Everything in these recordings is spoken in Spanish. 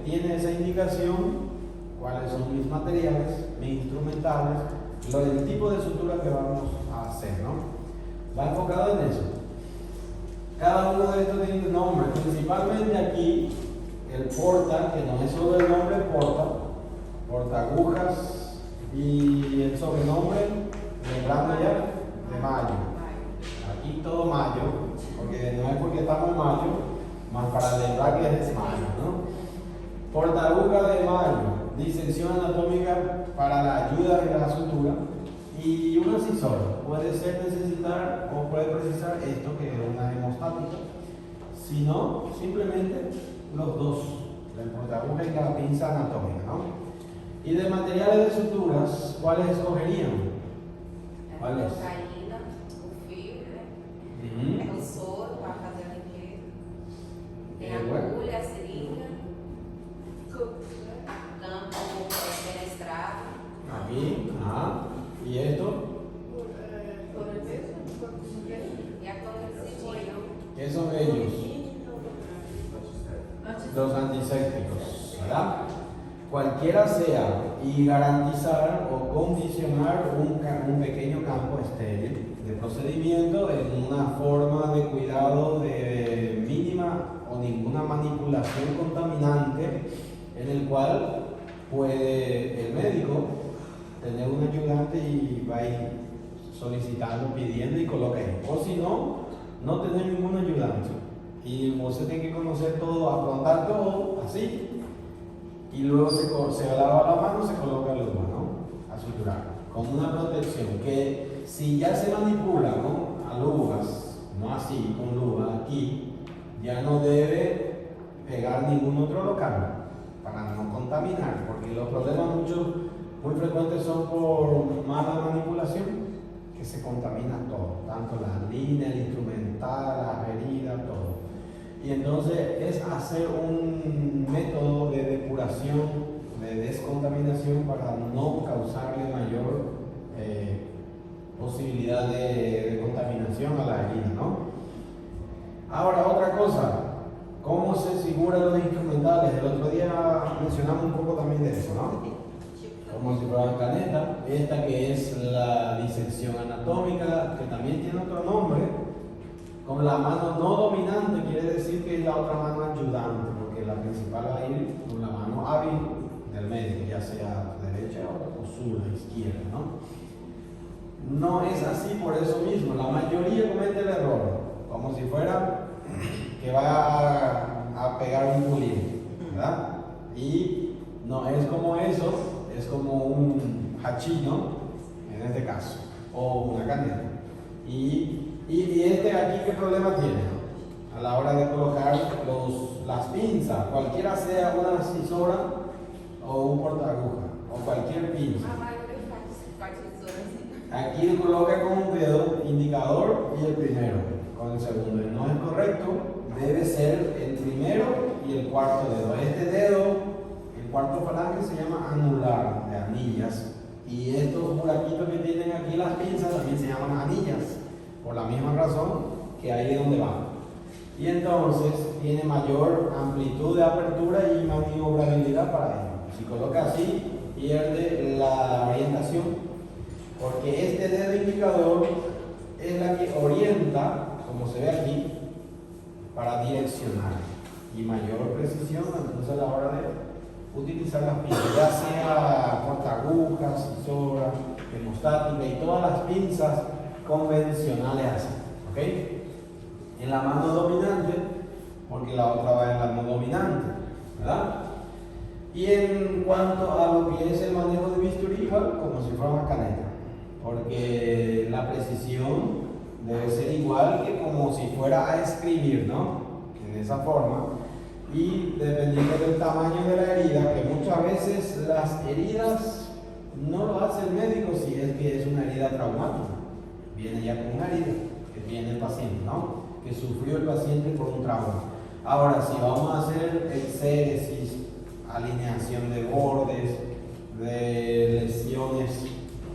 tiene esa indicación, cuáles son mis materiales, mis instrumentales, el tipo de sutura que vamos a hacer, ¿no? Va enfocado en eso. Cada uno de estos tiene un nombre, principalmente aquí el porta, que no es solo el nombre porta agujas, y el sobrenombre, lembrando ya, de mayo. Aquí todo mayo, porque no es porque estamos en mayo, más para lembrar que es mayo, ¿no? Porta aguja de mayo, disección anatómica para la ayuda de la sutura, y una asesora puede ser necesitar o puede precisar esto que es una hemostática, si no, simplemente los dos, el portaaguja y la pinza anatómica, ¿no? Y de materiales de suturas, ¿cuáles escogerían? ¿Cuáles? Cocaína, o fibre, o soro para fazer a limpeza, tem a agulha, a seringa, campo fenestrado. Aquí, ajá. ¿Y esto? E a clorexidina. ¿Qué son ellos? Los antisépticos, ¿verdad? Cualquiera sea, y garantizar o condicionar un pequeño campo estéril de procedimiento en una forma de cuidado de mínima o ninguna manipulación contaminante, en el cual puede el médico tener un ayudante y va a ir solicitando, pidiendo y coloca ahí. O si no, no tener ningún ayudante. Y usted tiene que conocer todo, afrontar todo así. Y luego se lava la mano, se coloca el luva, ¿no? A suturar. Con una protección que si ya se manipula, ¿no? A luvas, no así, con luva aquí, ya no debe pegar ningún otro local para no contaminar, porque los problemas muy frecuentes son por mala manipulación, que se contamina todo, tanto la línea, el instrumental, la herida, todo. Y entonces es hacer un método de depuración, de descontaminación para no causarle mayor posibilidad de contaminación a la herida, ¿no? Ahora, otra cosa, ¿cómo se figuran los instrumentales? El otro día mencionamos un poco también de eso, ¿no? Como si fuera caneta, esta que es la disección anatómica, que también tiene otro nombre, con la mano no dominante, quiere decir que es la otra mano ayudante, porque la principal va a ir con la mano hábil del médico, ya sea derecha o zurda, izquierda, ¿no? No es así por eso mismo, la mayoría comete el error, como si fuera que va a pegar un pulido, ¿verdad? Y no es como eso, es como un hachino, en este caso, o una caneta. Y este aquí, ¿qué problema tiene? A la hora de colocar las pinzas, cualquiera sea una asesora o un portaaguja, o cualquier pinza. Aquí coloca con un dedo indicador y el primero, con el segundo. No es correcto, debe ser el primero y el cuarto dedo. Este dedo, el cuarto falange, se llama anular, de anillas. Y estos buraquitos que tienen aquí las pinzas también se llaman anillas, por la misma razón que ahí es donde va. Y entonces tiene mayor amplitud de apertura y maniobrabilidad para ello. Si coloca así, pierde la orientación, porque este dedo indicador es la que orienta, como se ve aquí, para direccionar y mayor precisión entonces a la hora de utilizar las pinzas, ya sea portaagujas, asesora, hemostática y todas las pinzas convencionales así, ¿ok? En la mano dominante, porque la otra va en la mano dominante, ¿verdad? Y en cuanto a lo que es el manejo de bisturí, igual como si fuera una caneta, porque la precisión debe ser igual que como si fuera a escribir, ¿no? En esa forma, y dependiendo del tamaño de la herida, que muchas veces las heridas no lo hace el médico si es que es una herida traumática, viene ya con una herida que tiene el paciente, ¿no? Que sufrió el paciente por un trauma. Ahora, si vamos a hacer exéresis, alineación de bordes, de lesiones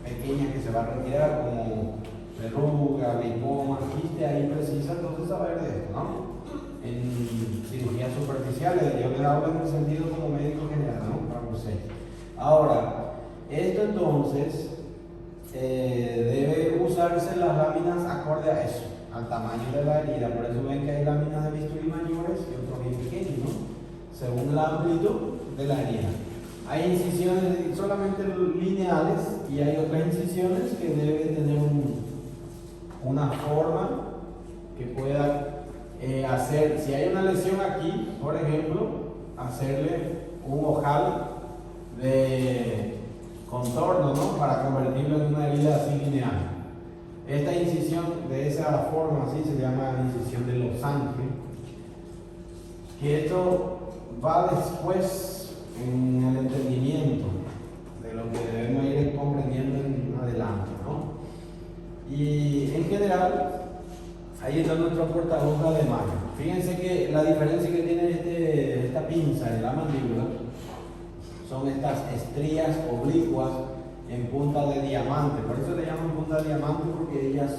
pequeñas que se va a retirar, como verruga, lipoma, quiste ahí precisa, entonces saber de esto, ¿no? en cirugías superficiales. Yo les hablo en el sentido como médico general, ¿no? Para ustedes. Ahora, esto entonces debe usarse las láminas acorde a eso, al tamaño de la herida. Por eso ven que hay láminas de bisturí mayores y otros bien pequeños, ¿no? Según la amplitud de la herida. Hay incisiones solamente lineales y hay otras incisiones que deben tener una forma que pueda hacer, si hay una lesión aquí, por ejemplo, hacerle un ojal de contorno, ¿no? Para convertirlo en una herida así lineal. Esta incisión de esa forma así se llama incisión de losange, que esto va después en el entendimiento de lo que debemos ir comprendiendo en adelante, ¿no? Y en general, ahí está nuestro portahoja de mano. Fíjense que la diferencia que tiene esta pinza en la mandíbula son estas estrías oblicuas en punta de diamante. Por eso le llaman punta de diamante, porque ellas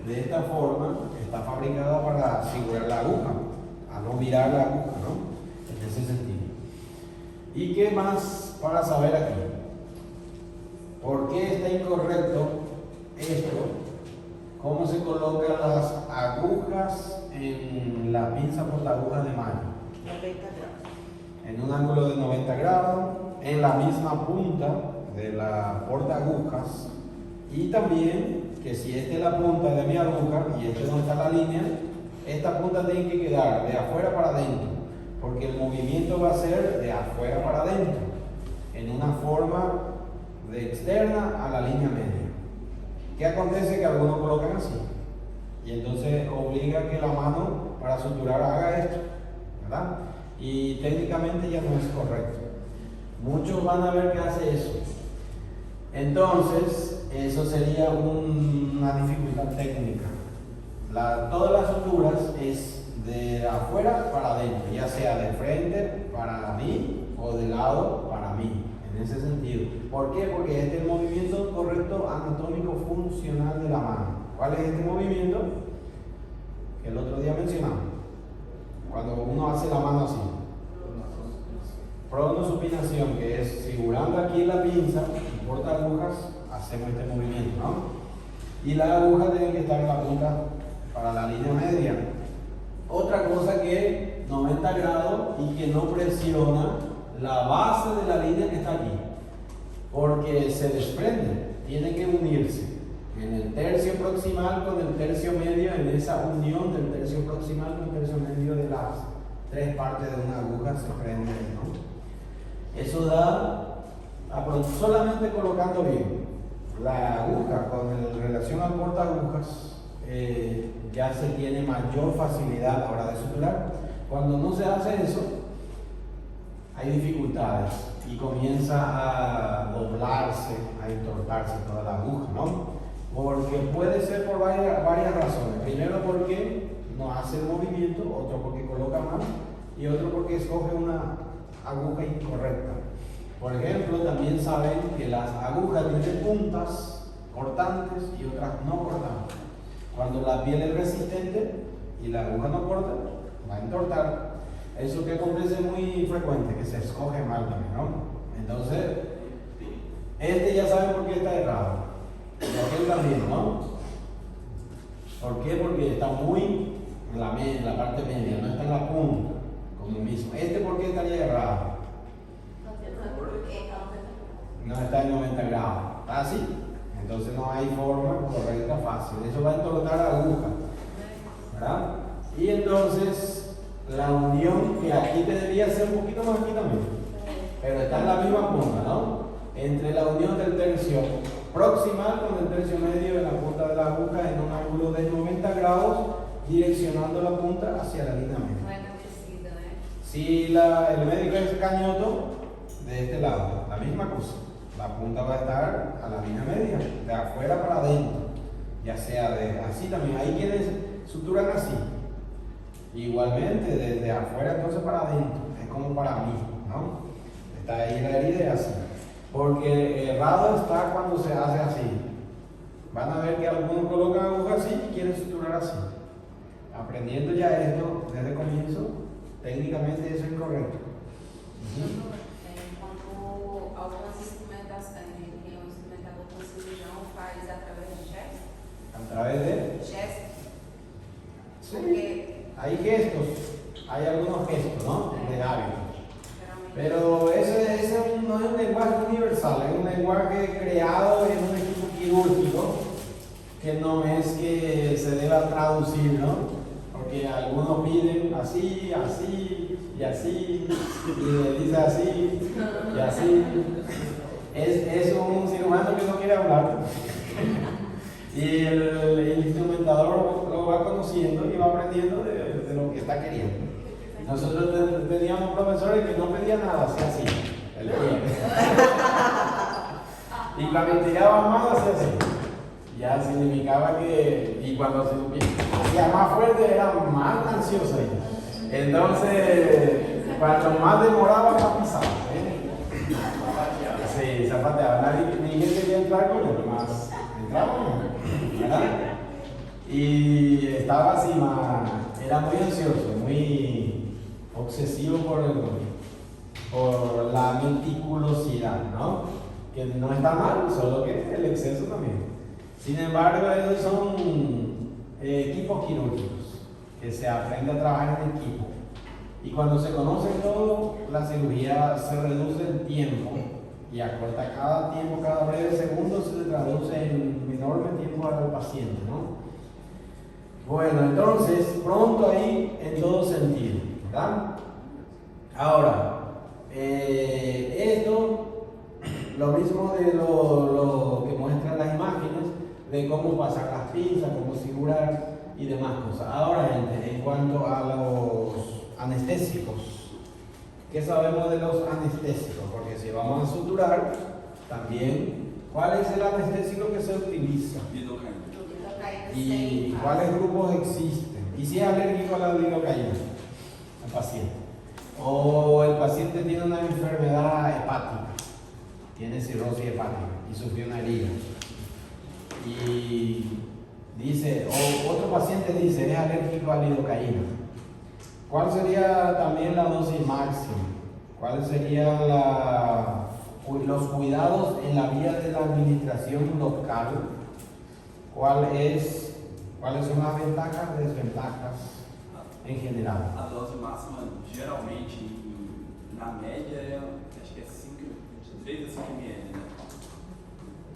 de esta forma está fabricada para asegurar la aguja, a no virar la aguja, ¿no? En ese sentido. ¿Y qué más para saber aquí? ¿Por qué está incorrecto esto? ¿Cómo se colocan las agujas en la pinza portagujas de mano? 90 grados. En un ángulo de 90 grados, en la misma punta de la portagujas, y también que si esta es la punta de mi aguja y esta es donde está la línea, esta punta tiene que quedar de afuera para adentro, porque el movimiento va a ser de afuera para adentro, en una forma de externa a la línea media. ¿Qué acontece? Que algunos colocan así, y entonces obliga que la mano para suturar haga esto, ¿verdad? Y técnicamente ya no es correcto. Muchos van a ver que hace eso. Entonces, eso sería una dificultad técnica. Todas las suturas es de afuera para adentro, ya sea de frente para mí o de lado para mí, en ese sentido. ¿Por qué? Porque este es el movimiento correcto anatómico funcional de la mano. ¿Cuál es este movimiento? Que el otro día mencionamos. Cuando uno hace la mano así. Pronosupinación, que es figurando aquí la pinza y porta agujas, hacemos este movimiento, ¿no? Y la aguja tiene que estar en la punta para la línea media. Otra cosa que 90 grados y que no presiona la base de la línea que está aquí, porque se desprende, tiene que unirse en el tercio proximal con el tercio medio, en esa unión del tercio proximal con el tercio medio de las tres partes de una aguja se prende, ¿no? Eso da, solamente colocando bien la aguja con relación al portagujas, ya se tiene mayor facilidad a la hora de suturar. Cuando no se hace eso, hay dificultades y comienza a doblarse, a entortarse toda la aguja, ¿no? Porque puede ser por varias razones. Primero porque no hace el movimiento, otro porque coloca mal y otro porque escoge una aguja incorrecta. Por ejemplo, también saben que las agujas tienen puntas cortantes y otras no cortantes. Cuando la piel es resistente y la aguja no corta, va a entortar. Eso que acontece muy frecuente, que se escoge mal también, ¿no? Entonces, este ya sabe por qué está errado. Y aquel también, ¿no? ¿Por qué? Porque está muy en la parte media, no está en la punta, como el mismo. Este, ¿por qué estaría errado? No está en 90 grados. ¿Está así? Entonces no hay forma correcta fácil. Eso va a entortar la aguja, ¿verdad? Y entonces la unión, que aquí debería ser un poquito más aquí también, pero está en la misma punta, ¿no? Entre la unión del tercio proximal con el tercio medio de la punta de la aguja en un ángulo de 90 grados, direccionando la punta hacia la línea media. Bueno, decido, Si el médico es cañoto, de este lado, la misma cosa. La punta va a estar a la línea media, de afuera para adentro, ya sea de así también. Hay quienes suturan así, igualmente desde afuera entonces para adentro, es como para mí, ¿no? Está ahí la herida y así, porque errado está cuando se hace así. Van a ver que algunos colocan agujas así y quieren suturar así. aprendiendo ya esto desde el comienzo, técnicamente eso es incorrecto. Quando algumas instrumentações que o instrumentador com cirurgião faz através de gestos. A través de Gestos. sí, Porque hay gestos, hay algunos gestos, ¿no? De hábitos. geralmente. Pero ese no es un lenguaje universal, es un lenguaje creado en un equipo quirúrgico que no es que se deba traducir, ¿no? Porque algunos piden así, así y así, y le dice así y así. Es un cirujano que no quiere hablar. Y el instrumentador lo va conociendo y va aprendiendo de lo que está queriendo. Nosotros teníamos profesores que no pedían nada, hacía así, el pie. Y cuando tiraba más, hacía así. Ya significaba que, y cuando se hacía más fuerte, era más ansioso ella. Entonces, cuanto más demoraba, más pisaba. Sí, zapateaba. Ninguén quería entrar con él, más entraba, ¿verdad? Y estaba así, era muy ansioso, muy obsesivo por la meticulosidad, ¿no? Que no está mal, solo que el exceso también. Sin embargo, esos son equipos quirúrgicos, que se aprende a trabajar en equipo. Y cuando se conoce todo, la cirugía se reduce el tiempo y acorta cada tiempo, cada breve segundo se le traduce en enorme tiempo al paciente, ¿no? Bueno, entonces, pronto ahí en todo sentido, ¿verdad? Ahora, esto, lo mismo de lo que muestran las imágenes, de cómo pasar las pinzas, cómo figurar y demás cosas. Ahora, gente, en cuanto a los anestésicos, ¿qué sabemos de los anestésicos? Porque si vamos a suturar, también, ¿cuál es el anestésico que se utiliza? ¿Y cuáles grupos existen? ¿Y si es alérgico a la lidocaína? El paciente. O el paciente tiene una enfermedad hepática, tiene cirrosis hepática y sufrió una herida. Y dice, o otro paciente dice, es alérgico a la lidocaína. ¿Cuál sería también la dosis máxima? ¿Cuáles serían los cuidados en la vía de la administración local? ¿Cuáles son las ventajas y desventajas en general? A dose máxima, geralmente, na média, acho que é 3 a 5 ml,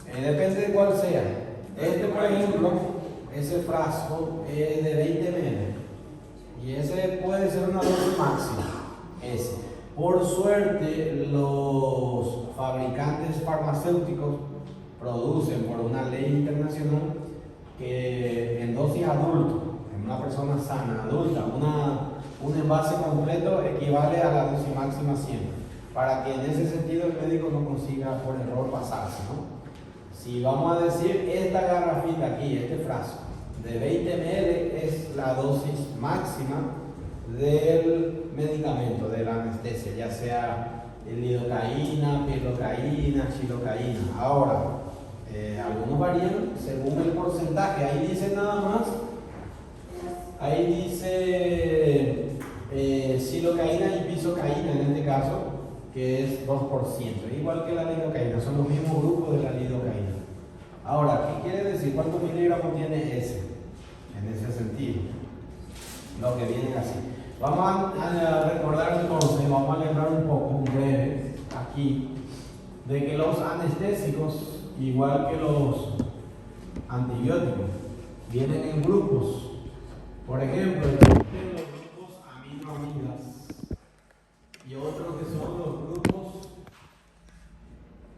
né? Depende de cuál sea. Este, por ejemplo, ese frasco es de 20 ml. Y ese puede ser una dosis máxima. Ese. Por suerte, los fabricantes farmacéuticos producen por una ley internacional que en dosis adulto, en una persona sana, adulta, un envase completo equivale a la dosis máxima siempre, para que en ese sentido el médico no consiga por error pasarse, ¿no? Si vamos a decir esta garrafita aquí, este frasco de 20 ml es la dosis máxima del medicamento, de la anestesia, ya sea lidocaína, pilocaína, xilocaína. Ahora, algunos varían según el porcentaje. Ahí dice nada más, ahí dice xilocaína y pisocaína en este caso, que es 2%, igual que la lidocaína, son los mismos grupos de la lidocaína. Ahora, ¿qué quiere decir? ¿Cuántos miligramos tiene ese? En ese sentido, lo que viene así. Vamos a recordar entonces, vamos a lembrar un poco, un breve, aquí, de que los anestésicos, igual que los antibióticos, vienen en grupos. Por ejemplo, existen los grupos aminoamidas y otros que son los grupos,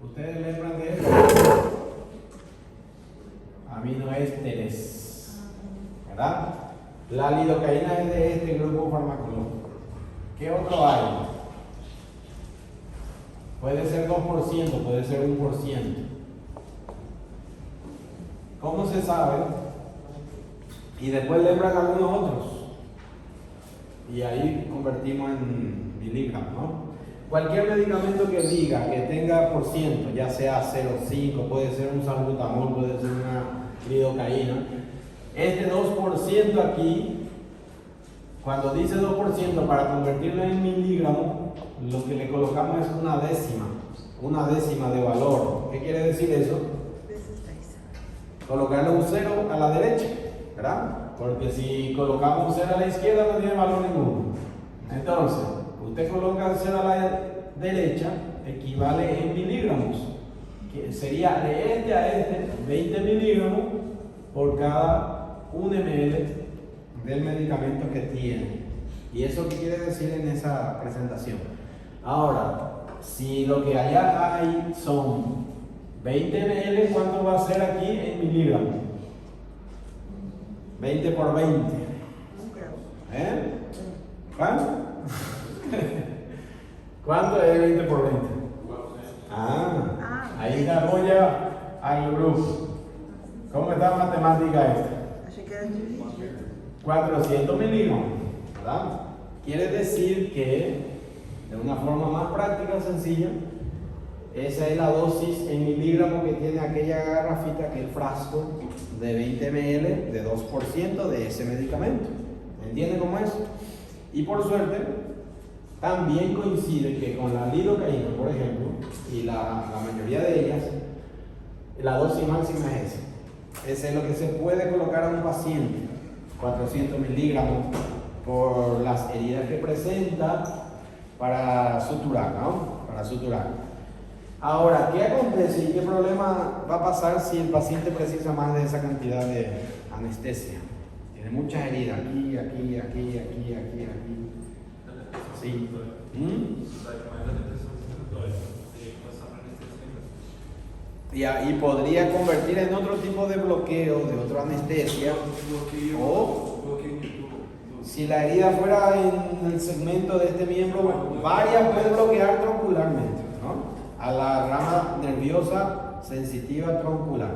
ustedes lembran de esto, aminoésteres, ¿verdad? La lidocaína es de este grupo farmacológico. ¿Qué otro hay? Puede ser 2%, puede ser 1%. ¿Cómo se sabe? Y después lembran algunos otros. Y ahí convertimos en miligramos, ¿no? Cualquier medicamento que diga que tenga por ciento, ya sea 0,5, puede ser un salbutamol, puede ser una lidocaína. Este 2% aquí Cuando dice 2%, para convertirlo en miligramo, lo que le colocamos es una décima de valor. ¿Qué quiere decir eso? Colocarle un 0 a la derecha, ¿verdad? Porque si colocamos un 0 a la izquierda no tiene valor ninguno. Entonces, usted coloca el 0 a la derecha, equivale en miligramos, que sería de este a este 20 miligramos por cada 1 ml del medicamento que tiene. ¿Y eso qué quiere decir en esa presentación? Ahora, si lo que allá hay son 20 ml, ¿cuánto va a ser aquí en miligramos? 20 por 20. ¿Cuánto? ¿Cuánto es 20 por 20? Ahí da apoya al grupo. ¿Cómo está la matemática esta? 400 miligramos, ¿verdad? Quiere decir que, de una forma más práctica, sencilla, esa es la dosis en miligramos que tiene aquella garrafita, aquel frasco de 20 ml de 2% de ese medicamento. ¿Entiende cómo es? Y por suerte, también coincide que con la lidocaína, por ejemplo, y la mayoría de ellas, la dosis máxima es esa. Ese es lo que se puede colocar a un paciente, 400 miligramos por las heridas que presenta para suturar, ¿no? Para suturar. Ahora, ¿qué acontece y qué problema va a pasar si el paciente precisa más de esa cantidad de anestesia? Tiene muchas heridas, aquí. Sí. Y podría convertir en otro tipo de bloqueo, de otra anestesia. O si la herida fuera en el segmento de este miembro, varias puede bloquear troncularmente, ¿no? A la rama nerviosa sensitiva troncular.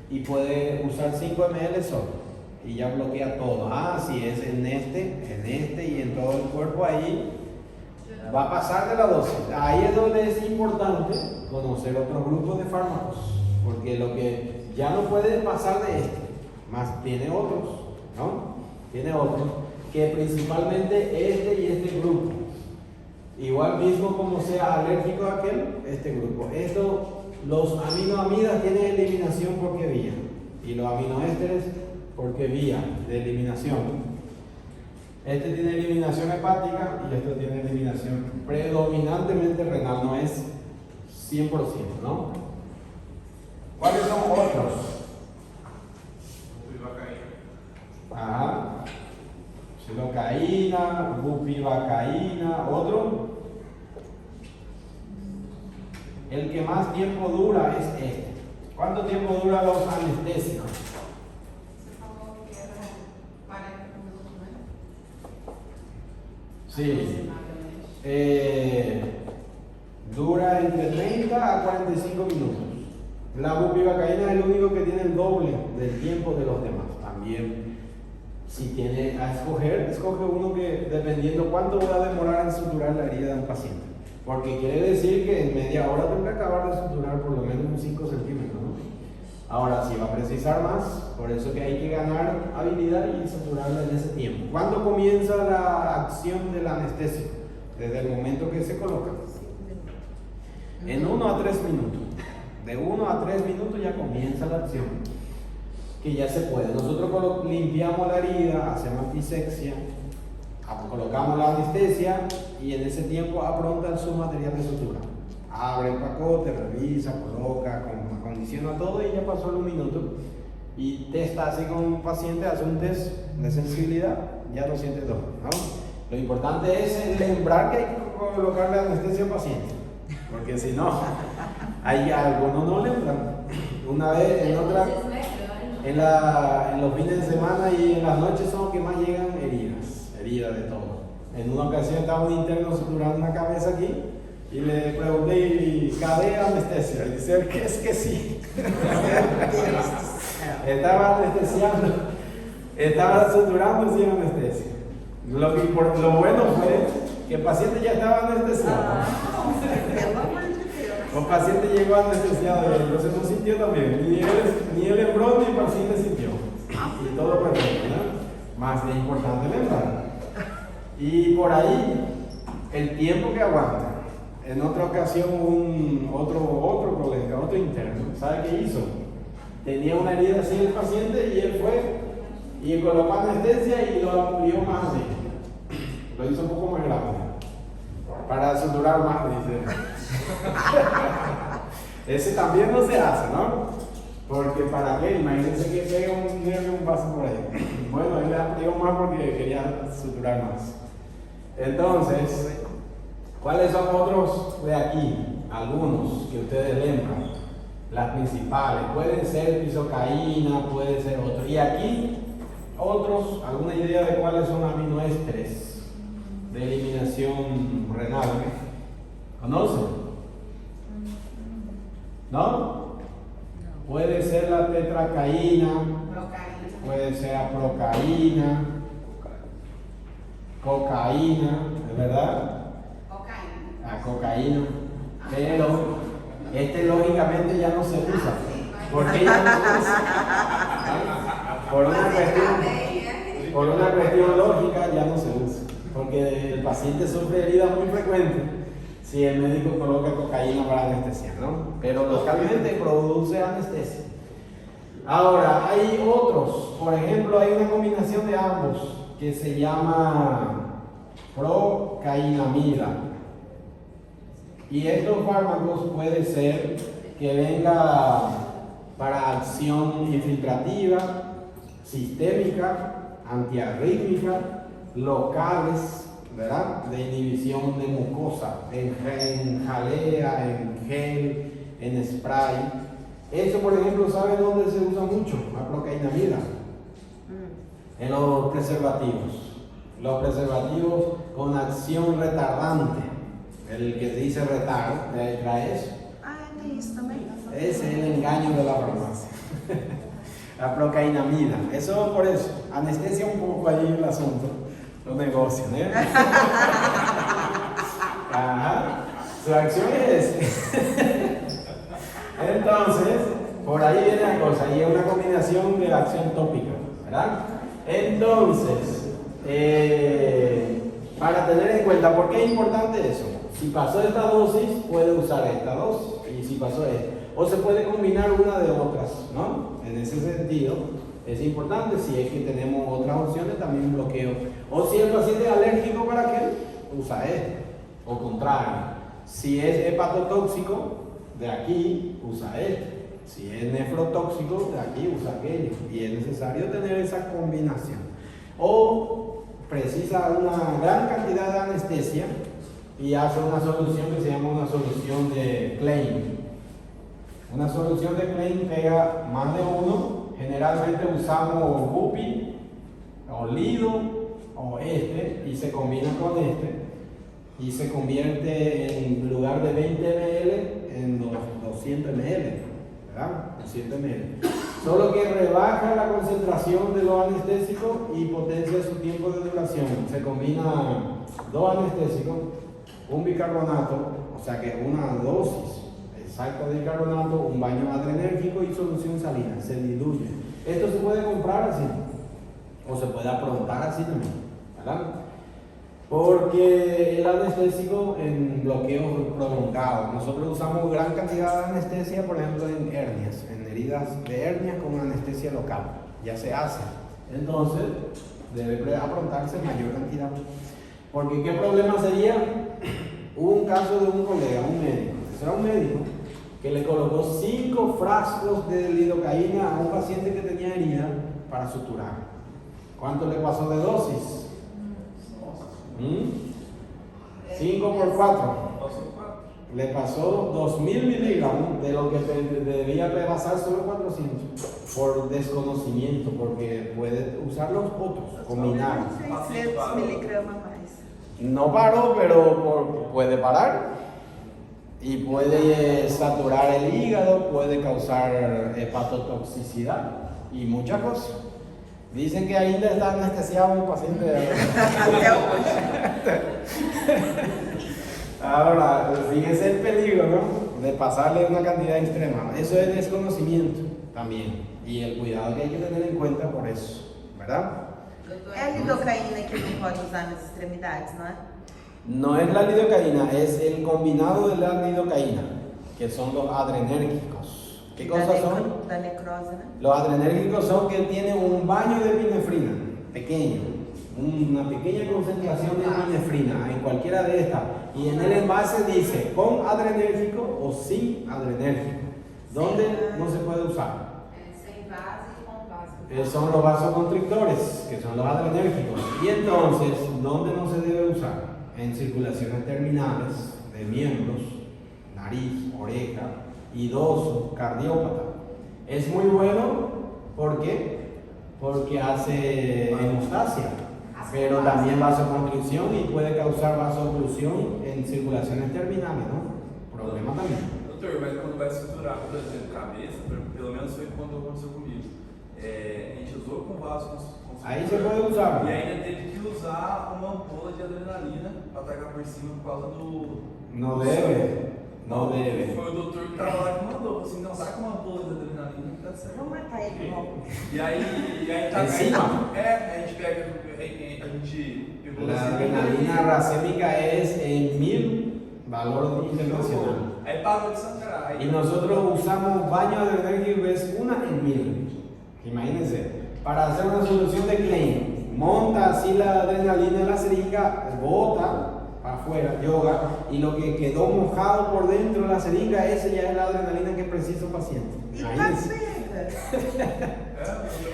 Y puede usar 5 ml solo. Y ya bloquea todo. Si es en este y en todo el cuerpo, ahí va a pasar de la dosis. Ahí es donde es importante conocer otros grupos de fármacos, porque lo que ya no puede pasar de este, más tiene otros, ¿no? Tiene otros, que principalmente este y este grupo. Igual mismo como sea alérgico a aquel, este grupo. Los aminoamidas tienen eliminación por qué vía, y los aminoésteres por qué vía de eliminación. Este tiene eliminación hepática y este tiene eliminación predominantemente renal, no es 100%, ¿no? ¿Cuáles son otros? Xilocaína, bupivacaína, otro. El que más tiempo dura es este. ¿Cuánto tiempo dura los anestésicos? Sí, dura entre 30 a 45 minutos. La bupivacaína es el único que tiene el doble del tiempo de los demás. También, si tiene a escoger, escoge uno que, dependiendo cuánto va a demorar en suturar la herida de un paciente. Porque quiere decir que en media hora tendrá que acabar de suturar por lo menos unos 5 centímetros, ¿no? Ahora, si va a precisar más, por eso que hay que ganar habilidad y suturarla en ese tiempo. ¿Cuándo comienza la acción del anestésico? Desde el momento que se coloca. En 1 a 3 minutos. De 1 a 3 minutos ya comienza la acción. Que ya se puede. Nosotros limpiamos la herida, hacemos disección, colocamos la anestesia y en ese tiempo aprontan su material de sutura. Abre el pacote, revisa, coloca, acondiciona todo y ya pasó el 1 minuto. Y testa así con un paciente, hace un test de sensibilidad, ya no siente dolor, ¿no? Lo importante es lembrar que hay que colocarle anestesia al paciente, porque si no, hay algunos no lembran. Una vez, en otra, en los fines de semana y en las noches son los que más llegan heridas de todo. En una ocasión estaba un interno suturando una cabeza aquí y le pregunté, ¿y cabe anestesia? Y dice, ¿qué es que sí? Estaba anestesiando, estaba suturando sin anestesia. Lo bueno fue que el paciente ya estaba anestesiado. El paciente llegó anestesiado y entonces no sintió también. Ni él lembró ni el paciente sintió. Y todo perfecto, ¿no? Más de importante lembrar. Y por ahí, el tiempo que aguanta. En otra ocasión, otro colega, otro interno, ¿sabe qué hizo? Tenía una herida así el paciente y él fue y colocó anestesia y lo amplió más así. Lo hizo un poco más grande. Para suturar más, dice. Ese también no se hace, ¿no? Porque para qué, imagínense que pega un nervio un paso por ahí. Bueno, él le amplió más porque quería suturar más. Entonces, ¿cuáles son otros de aquí? Algunos que ustedes lembran. Las principales. Pueden ser pisocaína, puede ser otro. Y aquí, otros, ¿alguna idea de cuáles son aminoésteres de eliminación renal? ¿Conocen? ¿No? Puede ser la tetracaína, puede ser la procaína, cocaína, ¿es verdad? La cocaína, pero lógicamente ya no se usa. ¿Por qué ya no se usa? Por una cuestión lógica ya no se usa, porque el paciente sufre heridas muy frecuentes si el médico coloca cocaína para anestesia, ¿no? Pero localmente produce anestesia. Ahora, hay otros, por ejemplo, hay una combinación de ambos que se llama procainamida. Y estos fármacos puede ser que venga para acción infiltrativa, sistémica, antiarrítmica, locales, ¿verdad? De inhibición de mucosa, en jalea, en gel, en spray. Eso, por ejemplo, ¿sabe dónde se usa mucho? La procainamida. En los preservativos. Los preservativos con acción retardante. El que dice retard, de ahí trae eso. Tem isso também. Ese es el engaño de la farmacia. La procainamida. Eso por eso. Anestesia un poco ahí el asunto. Los negocios, ¿eh? Ajá. Su acción es entonces, por ahí viene la cosa. Y es una combinación de acción tópica, ¿verdad? Entonces, para tener en cuenta, ¿por qué es importante eso? Si pasó esta dosis, puede usar esta dosis. Y si pasó esta. O se puede combinar una de otras, ¿no? En ese sentido, es importante. Si es que tenemos otras opciones, también un bloqueo. O si el paciente es alérgico, ¿para qué? Usa este. O contrario. Si es hepatotóxico, de aquí, usa este. Si es nefrotóxico, de aquí, usa aquello. Y es necesario tener esa combinación. O precisa una gran cantidad de anestesia y hace una solución que se llama una solución de Klein. Una solución de Klein pega más de uno. Generalmente usamos Bupi o Lido o este y se combina con este y se convierte en lugar de 20 ml en 200 ml, ¿verdad? 200 ml. Solo que rebaja la concentración de los anestésicos y potencia su tiempo de duración. Se combina dos anestésicos, un bicarbonato, o sea que una dosis exacta de bicarbonato, un baño adrenérgico y solución salina, se diluye. Esto se puede comprar así, o se puede aprontar así también, ¿verdad? Porque el anestésico en bloqueo prolongado, nosotros usamos gran cantidad de anestesia, por ejemplo en hernias, en heridas de hernias con anestesia local, ya se hace. Entonces, debe aprontarse mayor cantidad. Porque ¿qué problema sería? Hubo un caso de un colega, un médico, era un médico, que le colocó 5 frascos de lidocaína a un paciente que tenía herida para suturar. ¿Cuánto le pasó de dosis? 5 por 4. Le pasó 2000 miligramos de lo que debía rebasar solo 400 por desconocimiento, porque puede usar los otros, combinar. 600 miligramas mais. No paró, pero puede parar y puede saturar el hígado, puede causar hepatotoxicidad y muchas cosas. Dicen que ahí está anestesiado un paciente de... Ahora, fíjese el peligro, ¿no? De pasarle una cantidad extrema. Eso es desconocimiento también. Y el cuidado que hay que tener en cuenta por eso, ¿verdad? Doutor, É a lidocaína que não pode usar nas extremidades, não é? No es la lidocaína, es el combinado de la lidocaína, que son los adrenérgicos. ¿Qué cosas son? Da necrose, né? Los adrenérgicos son que tienen un baño de epinefrina, pequeño, una pequeña concentración de epinefrina en cualquiera de estas. Y en el envase dice con adrenérgico o sin adrenérgico. ¿Dónde no se puede usar? sem base e com base. Son los vasoconstrictores, que son los adrenérgicos. Y entonces, ¿dónde no se debe usar? En circulaciones terminales de miembros, nariz, oreja, idoso, cardiópata. Es muy bueno, ¿por qué? Porque hace hemostasia, pero también vasoconstricción y puede causar vasoclusión en circulaciones terminales, ¿no? Problema también. Doutor, mas quando vai suturar, por exemplo, cabeça, pelo menos foi quando aconteceu comigo. A gente usou com vaso. Ahí se puede usar. E ainda teve que usar uma ampola de adrenalina para tacar por cima por causa do. No debe, no debe. Foi o doutor que estava lá que mandou, falou assim: não, taca uma ampola de adrenalina que dá certo. Vamos matar ele logo. E aí tá Encima. a gente pega, a gente pegou La esse adrenalina racémica es en 1000 valor internacional. Aí parou de sangrar. Aí, Y nosotros usamos baño adrenérgico, es una en 1000. Imagínense, para hacer una solución de Klein, monta así la adrenalina en la seringa, bota para afuera, yoga, y lo que quedó mojado por dentro de la seringa, ese ya es la adrenalina que precisa el paciente. E Imagínense. caceta!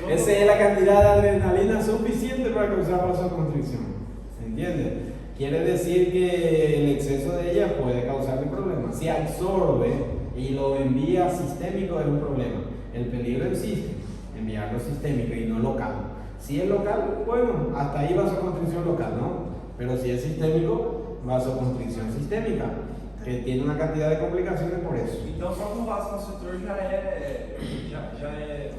Esa es la cantidad de adrenalina suficiente para causar vasoconstricción. ¿Entiendes? Quiere decir que el exceso de ella puede causarle problemas. Si absorbe y lo envía sistémico es un problema. El peligro existe, enviarlo sistémico y no local. Si es local, bueno, hasta ahí vasoconstricción local, ¿no? Pero si es sistémico, vasoconstricción sistémica, que tiene una cantidad de complicaciones por eso. então só com vasoconstritor já é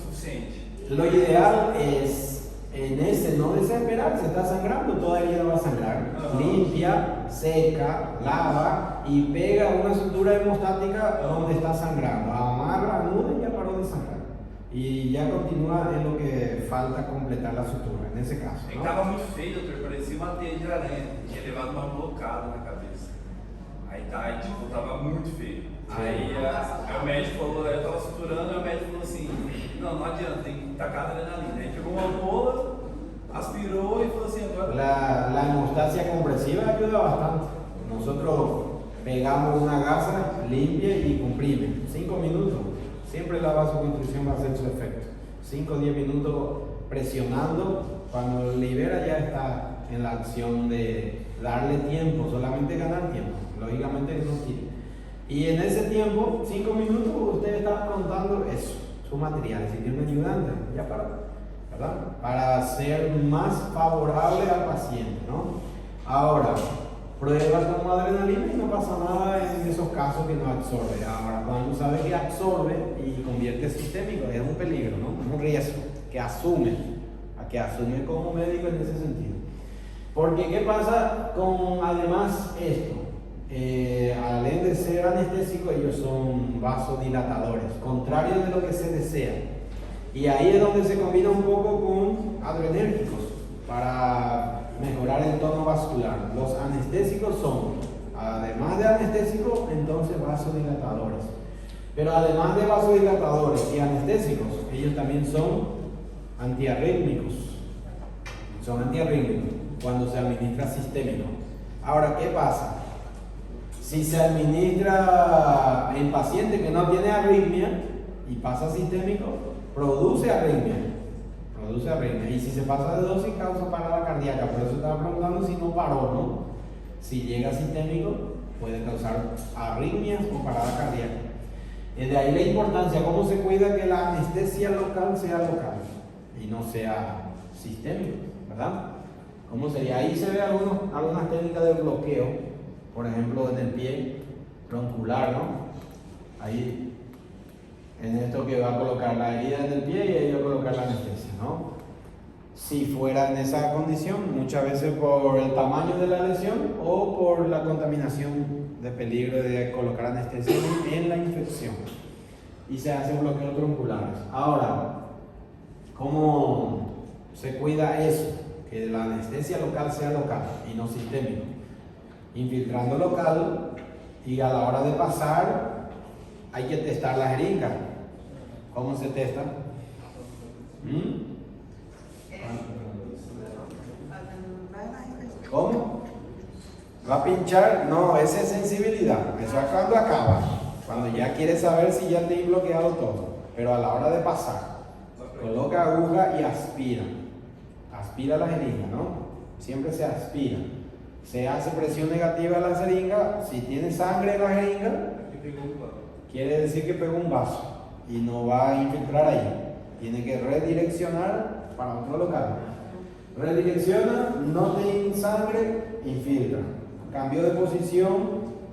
suficiente. Lo ideal es en ese no desesperar, se está sangrando, toda herida va a sangrar. Limpia, seca, lava y pega una sutura hemostática donde está sangrando. Amarra, anuda y ya paró de sangrar. Y ya continúa en lo que falta completar la sutura, en ese caso, Ele ¿no? tava muito feio, doutor, parecia uma teia de aranha. Tinha levado uma blocada na cabeça. Aí tipo, tava muito feio. Aí o médico falou, eu tava suturando, e o médico falou assim, não adianta, tem que tacar adrenalina. Aí pegou uma ampola, aspirou e falou assim, agora... La hemostasia compresiva ayuda bastante. Nosotros pegamos una gasa, limpia y comprime. 5 minutos. Siempre la vasoconstricción va a hacer su efecto. 5 o 10 minutos presionando. Cuando libera ya está en la acción de darle tiempo, solamente ganar tiempo. Lógicamente que no tiene. Y en ese tiempo, 5 minutos, usted está afrontando eso, su material. Si tiene un ayudante, ya para, ¿verdad? Para ser más favorable al paciente, ¿no? Ahora, pruebas con adrenalina y no pasa nada en esos casos que no absorbe. Ahora, cuando sabe que absorbe y convierte sistémico, es un peligro, ¿no? Es un riesgo que asume como médico en ese sentido. Porque, ¿qué pasa con además esto? Además de ser anestésicos, ellos son vasodilatadores, contrario de lo que se desea. Y ahí es donde se combina un poco con adrenérgicos para mejorar el tono vascular. Los anestésicos son, además de anestésicos, entonces vasodilatadores. Pero además de vasodilatadores y anestésicos, ellos también son antiarrítmicos. Son antiarrítmicos cuando se administra sistémico. Ahora, ¿qué pasa? Si se administra en paciente que no tiene arritmia y pasa sistémico, produce arritmia. Y si se pasa de dosis, causa parada cardíaca. Por eso estaba preguntando si no paró, ¿no? Si llega sistémico, puede causar arritmias o parada cardíaca. De ahí la importancia, cómo se cuida que la anestesia local sea local y no sea sistémico, ¿verdad? ¿Cómo sería? Ahí se ve algunas técnicas de bloqueo, por ejemplo en el pie troncular, ¿no? Ahí, en esto que va a colocar la herida en el pie y ahí va a colocar la anestesia, ¿no? Si fuera en esa condición, muchas veces por el tamaño de la lesión o por la contaminación de peligro de colocar anestesia en la infección. Y se hace un bloqueo troncular. Ahora, ¿cómo Se cuida eso, que la anestesia local sea local y no sistémico. Infiltrando local, y a la hora de pasar hay que testar la jeringa. ¿Cómo se testa? ¿Cómo? ¿Va a pinchar? No, esa es sensibilidad. Eso es cuando acaba. Cuando ya quieres saber si ya te he bloqueado todo. Pero a la hora de pasar, coloca aguja y aspira. Aspira la jeringa, ¿no? Siempre se aspira. Se hace presión negativa a la jeringa. Si tiene sangre en la jeringa, quiere decir que pegó un vaso y no va a infiltrar ahí. Tiene que redireccionar para otro local. Redirecciona, no te sangre, infiltra. Cambio de posición,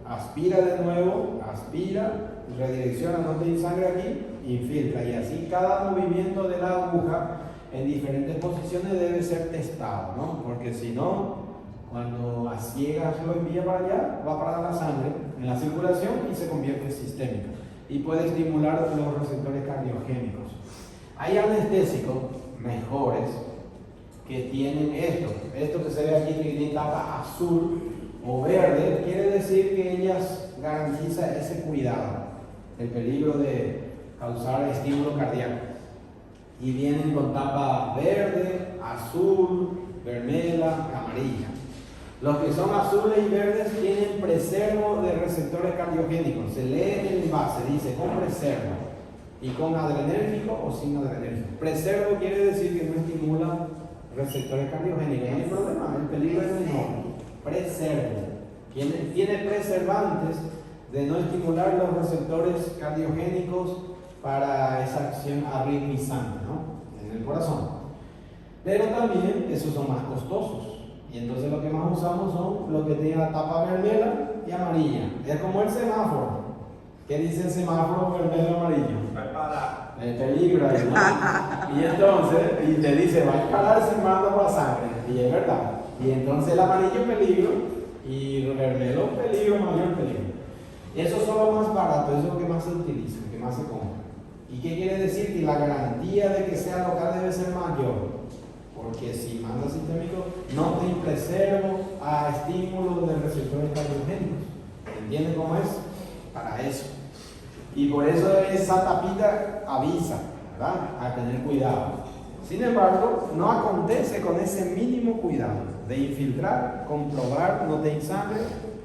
aspira de nuevo, aspira, redirecciona, no te sangre aquí, infiltra. Y así cada movimiento de la aguja en diferentes posiciones debe ser testado, ¿no? Porque si no, cuando a ciegas lo envía para allá, va a parar la sangre en la circulación y se convierte en sistémica. Y puede estimular los receptores cardiogénicos. Hay anestésicos mejores que tienen esto que se ve aquí, que tiene tapa azul o verde, quiere decir que ellas garantizan ese cuidado, el peligro de causar estímulo cardíaco. Y vienen con tapa verde, azul, vermela, amarilla. Los que son azules y verdes tienen preservo de receptores cardiogénicos. Se lee en el envase, dice con preservo. Y con adrenérgico o sin adrenérgico. Preservo quiere decir que no estimula receptores cardiogénicos. No hay problema, el peligro es menor. Preservo. Tiene preservantes de no estimular los receptores cardiogénicos para esa acción arritmizante, ¿no? En el corazón. Pero también esos son más costosos. Y entonces lo que más usamos son los que tienen la tapa vermela y amarilla. Es como el semáforo. ¿Qué dice el semáforo vermelo y amarillo? Va a parar. El peligro ahí, ¿no? Y entonces, y te dice, va a parar si manda por la sangre. Y es verdad. Y entonces el amarillo peligro y el vermelo peligro, mayor peligro. Esos son los más baratos, eso es lo que más se utiliza, lo que más se compra. ¿Y qué quiere decir? Que la garantía de que sea local debe ser mayor. Porque si manda sistémico, no te preservo a estímulos de receptores cardiogénicos. ¿Entienden cómo es? Para eso. Y por eso esa tapita avisa, ¿verdad? A tener cuidado. Sin embargo, no acontece con ese mínimo cuidado de infiltrar, comprobar, no te sangre,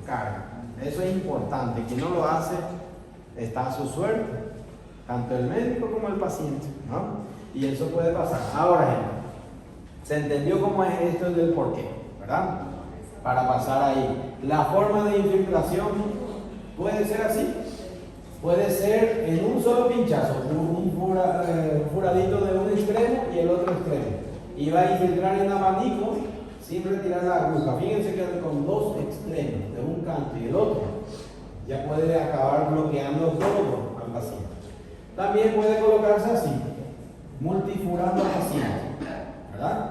carga. Eso es importante. Quien no lo hace está a su suerte, tanto el médico como el paciente, ¿no? Y eso puede pasar. Ahora, gente, se entendió cómo es esto del porqué, ¿verdad? Para pasar ahí. La forma de infiltración puede ser así. Puede ser en un solo pinchazo, un furadito de un extremo y el otro extremo. Y va a infiltrar en abanico sin retirar la aguja. Fíjense que con dos extremos, de un canto y el otro, ya puede acabar bloqueando todo al paciente. También puede colocarse así, multifurando al paciente, ¿verdad?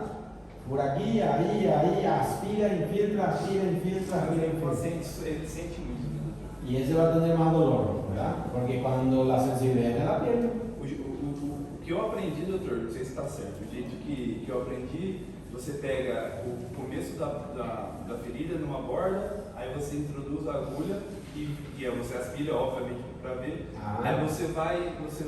Por aquí, ahí, aspira, infiltra, aspira, infiltra, aspira, O infiltra. paciente, ele sente muito. Y ese va a tener más dolor, ¿verdad? Porque cuando la sensibilidad de la piel. O que eu aprendi, doutor, não sei se está certo, o jeito que eu aprendi, você pega o começo da ferida numa borda, aí você introduz a agulha e você aspira, obviamente, para ver. Aí você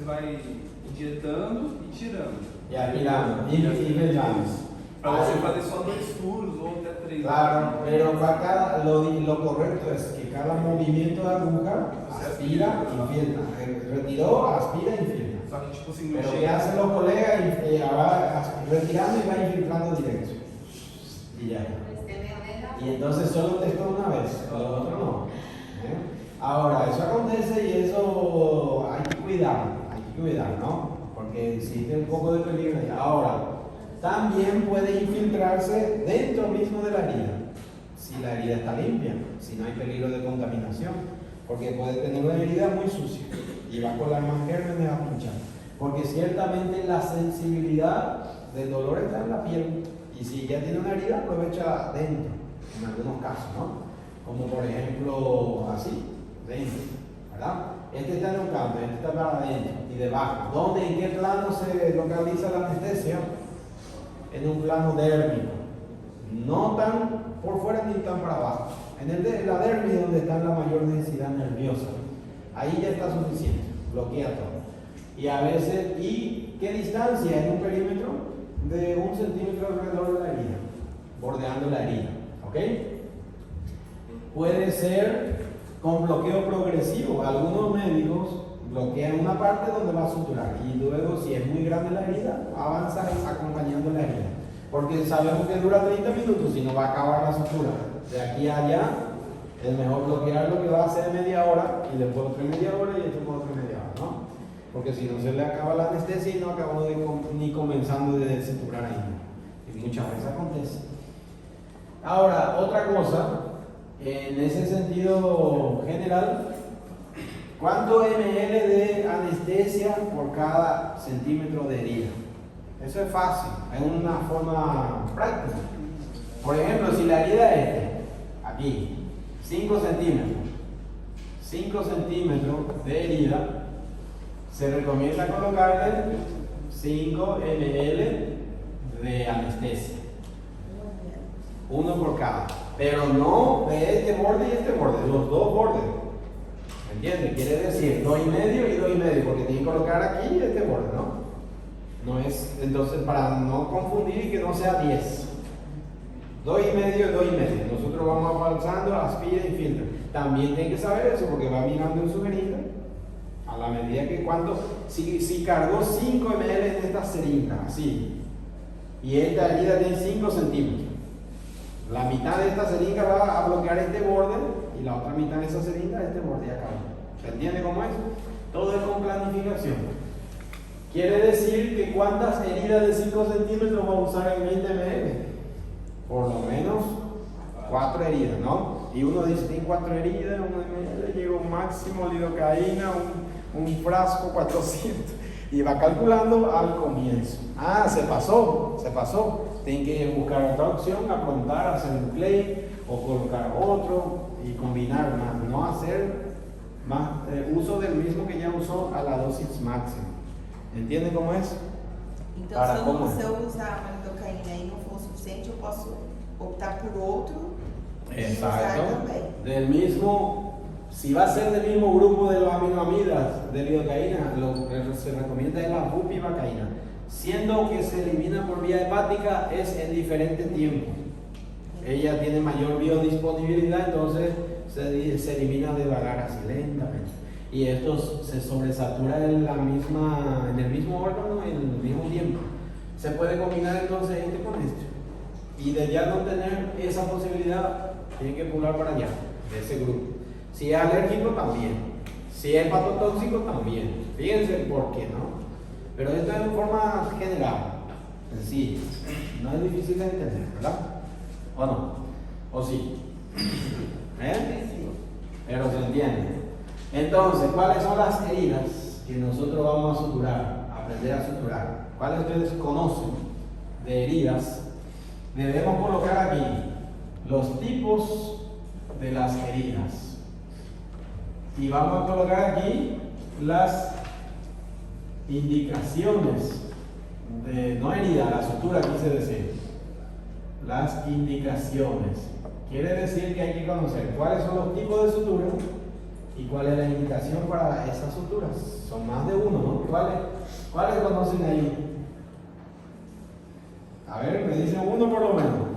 vai injetando e tirando. Y aspirando, y infiltrando. Para você fazer só 2 furos ou até 3. Claro, pero para lo correcto es que cada movimiento de aguja aspira, infiltra. Retiró, aspira, infiltra. Só que tipo assim, Pero ¿qué hacen los colegas? Va retirando y va infiltrando directo. Y ya. Y entonces solo testó una vez, lo otro no. Ahora, eso acontece y eso hay que cuidar, ¿no? Porque existe un poco de peligro. Ahora, también puede infiltrarse dentro mismo de la herida, si la herida está limpia, si no hay peligro de contaminación, porque puede tener una herida muy sucia y va a colar más gérmenes a pinchar, porque ciertamente la sensibilidad del dolor está en la piel, y si ya tiene una herida, aprovecha dentro, en algunos casos, ¿no? Como por ejemplo, así, dentro, ¿verdad? Este está en un canto, este está para adentro y debajo. ¿Dónde, en qué plano se localiza la anestesia? en un plano dérmico, no tan por fuera ni tan para abajo. En la dermis donde está la mayor densidad nerviosa, ahí ya está suficiente, bloquea todo. Y a veces, ¿y qué distancia? En un perímetro de 1 centímetro alrededor de la herida, bordeando la herida, ¿ok? Puede ser con bloqueo progresivo. Algunos médicos bloquean una parte donde va a suturar y luego, si es muy grande la herida, avanza acompañando la herida, porque sabemos que dura 30 minutos y no va a acabar la sutura. De aquí a allá es mejor bloquear lo que va a hacer media hora y después otra media hora y después otra media hora, ¿no? Porque si no se le acaba la anestesia y no acabamos ni comenzando de suturar ahí. Y muchas veces acontece. Ahora, otra cosa, en ese sentido general, ¿cuánto ml de anestesia por cada centímetro de herida? Eso es fácil, es una forma práctica. Por ejemplo, si la herida es aquí, 5 centímetros, 5 centímetros de herida, se recomienda colocarle 5 ml de anestesia, uno por cada, pero no de este borde y este borde, los dos bordes. ¿Me entiendes? Quiere decir 2,5 y 2,5, porque tiene que colocar aquí este borde, ¿no? No es, entonces, para no confundir y que no sea 10. 2,5 y 2,5. Nosotros vamos avanzando, aspira y filtra. También tiene que saber eso porque va mirando en su jeringa a la medida que cuánto. Si cargó 5 ml en esta jeringa, así, y esta herida tiene 5 centímetros, la mitad de esta jeringa va a bloquear este borde y la otra mitad de esa jeringa este borde acá. ¿Se entiende cómo es? Todo es con planificación. Quiere decir que cuántas heridas de 5 centímetros va a usar en 20 ml. Por lo menos 4 heridas, ¿no? Y uno dice, tiene 4 heridas, 1 ml, llega un máximo lidocaína, un frasco 400. Y va calculando al comienzo. Ah, se pasó. Tienen que buscar otra opción, aprontar, hacer un claim o colocar otro y combinar más. No hacer más uso del mismo que ya usó a la dosis máxima. ¿Entienden cómo es? Então, se eu usar uma lidocaína e não for suficiente, eu posso optar por outro e usar também. Del mismo, si va a ser del mismo grupo de los aminoamidas de lidocaína, lo que se recomienda es la bupivacaína. Siendo que se elimina por vía hepática, es en diferente tiempo. Ella tiene mayor biodisponibilidad, entonces se elimina de vagar así lentamente. Y esto se sobresatura en el mismo órgano en el mismo tiempo. Se puede combinar entonces este con este. Y de ya no tener esa posibilidad, tiene que pular para allá, de ese grupo. Si es alérgico, también. Si es hepatotóxico, también. Fíjense por qué, ¿no? Pero esto es en forma general, sencilla. No es difícil de entender, ¿verdad? ¿O no? ¿O sí? Pero se entiende. Entonces, ¿cuáles son las heridas que nosotros vamos a suturar? Aprender a suturar. ¿Cuáles ustedes conocen de heridas? Debemos colocar aquí los tipos de las heridas. Y vamos a colocar aquí las indicaciones de, no herida, la sutura quise decir. Las indicaciones. Quiere decir que hay que conocer cuáles son los tipos de sutura y cuál es la indicación para esas suturas. Son más de uno, ¿no? ¿Cuáles conocen ahí? A ver, me dicen uno por lo menos.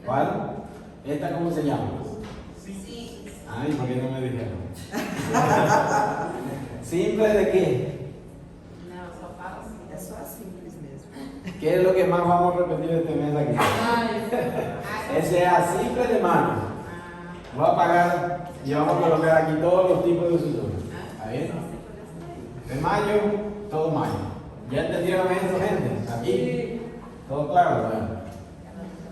¿Cuál? ¿Esta cómo se llama? Sí. Ay, ¿por qué no me dijeron? ¿Simple de qué? Não, só fala assim. É só simples mesmo. ¿Qué es lo que más vamos a repetir este mes aquí? Ese es simple de mano. Voy a apagar y vamos a colocar aquí todos los tipos de sutura. ¿Está bien? De mayo, todo mayo. ¿Ya entendieron esto, gente? Aquí, todo claro. Bueno.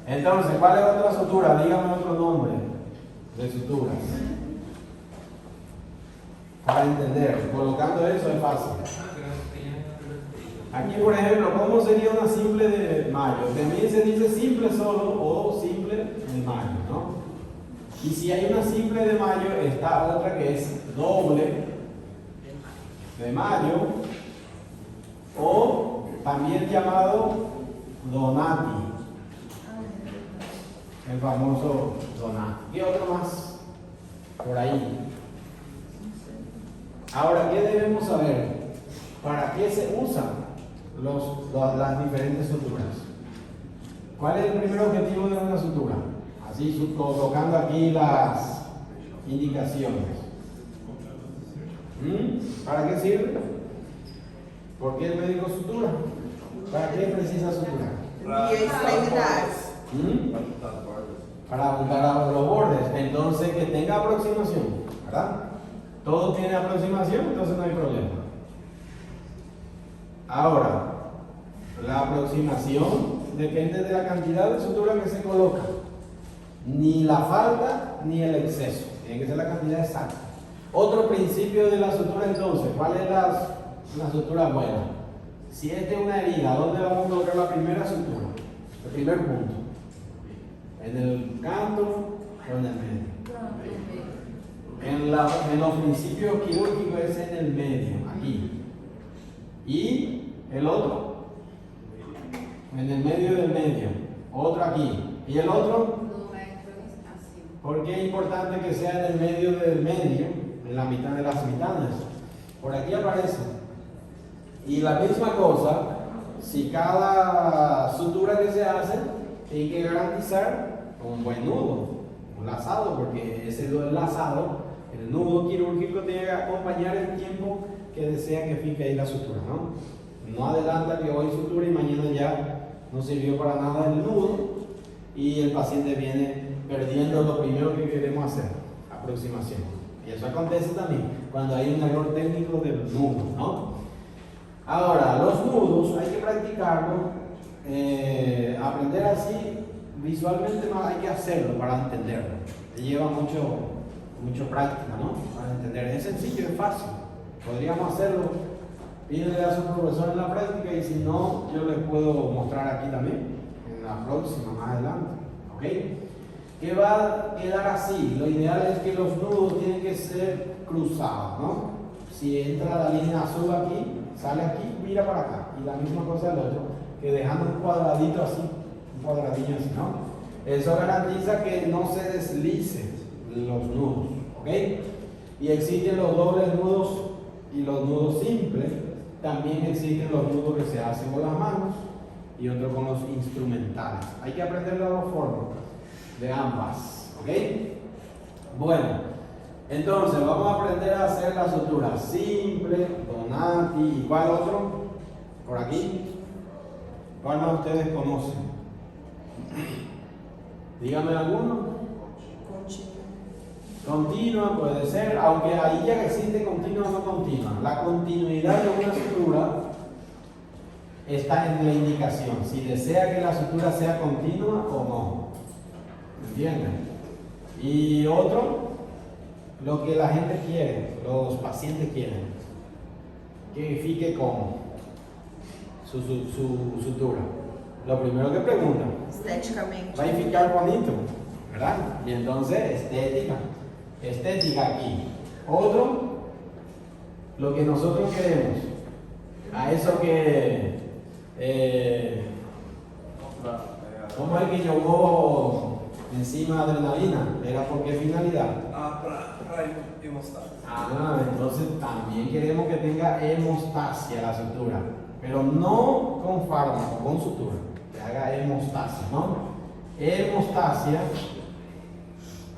Entonces, ¿cuál es otra sutura? Dígame otro nombre de suturas. Para entender, colocando eso es fácil. Aquí, por ejemplo, ¿cómo sería una simple de mayo? También se dice simple solo o simple de mayo, ¿no? Y si hay una simple de mayo, está otra que es doble de mayo o también llamado Donati, el famoso Donati. ¿Qué otro más por ahí? Ahora, ¿qué debemos saber? ¿Para qué se usan las diferentes suturas? ¿Cuál es el primer objetivo de una sutura? Así, colocando aquí las indicaciones. ¿Para qué sirve? ¿Por qué el médico sutura? ¿Para qué precisa sutura? Para Para apuntar a los bordes. Entonces, que tenga aproximación, ¿verdad? Todo tiene aproximación, entonces no hay problema. Ahora, la aproximación depende de la cantidad de sutura que se coloca. Ni la falta ni el exceso. Tiene que ser la cantidad exacta. Otro principio de la sutura entonces, ¿cuál es la sutura buena? Si esta es una herida, ¿dónde vamos a colocar la primera sutura? El primer punto. ¿En el canto o en el medio? En los principios quirúrgicos es en el medio, aquí. ¿Y el otro? En el medio del medio. Otro aquí. ¿Y el otro? ¿Por qué es importante que sea en el medio del medio? En la mitad de las mitades. Por aquí aparece. Y la misma cosa, si cada sutura que se hace, hay que garantizar un buen nudo, un lazado, porque ese lazado, el nudo quirúrgico tiene que acompañar el tiempo que desea que fique ahí la sutura, ¿no? No adelanta que hoy sutura y mañana ya no sirvió para nada el nudo y el paciente viene perdiendo lo primero que queremos hacer, aproximación. Y eso acontece también cuando hay un error técnico del nudo, ¿no? Ahora, los nudos hay que practicarlo, aprender así visualmente no hay que hacerlo para entenderlo. Lleva mucho práctica, ¿no? Para entender. Es sencillo, es fácil. Podríamos hacerlo. Pídele a su profesor en la práctica y si no, yo les puedo mostrar aquí también, en la próxima, más adelante. ¿Ok? Que va a quedar así. Lo ideal es que los nudos tienen que ser cruzados, ¿no? Si entra la línea azul aquí, sale aquí, mira para acá. Y la misma cosa el otro, que dejando un cuadradito así, un cuadradillo así, ¿no? Eso garantiza que no se deslicen los nudos, ¿ok? Y existen los dobles nudos y los nudos simples. También existen los nudos que se hacen con las manos y otros con los instrumentales. Hay que aprender las dos formas de ambas, ¿ok? Bueno, entonces vamos a aprender a hacer la sutura simple, Donati, ¿y cuál otro? Por aquí. ¿Cuál más ustedes conocen? Dígame alguno. Continua puede ser, aunque ahí ya existe continua o no continua. La continuidad de una sutura está en la indicación, si desea que la sutura sea continua o no. ¿Entienden? Y otro, lo que la gente quiere, los pacientes quieren, que fique como su sutura. Lo primero que preguntan, estéticamente, va a ficar bonito, ¿verdad? Y entonces, estética aquí. Otro, lo que nosotros queremos, a eso que, ¿cómo es que llevó encima adrenalina? ¿Era por qué finalidad? Para hemostasia. Entonces también queremos que tenga hemostasia la sutura, pero no con fármaco, con sutura, que haga hemostasia, ¿no? Hemostasia,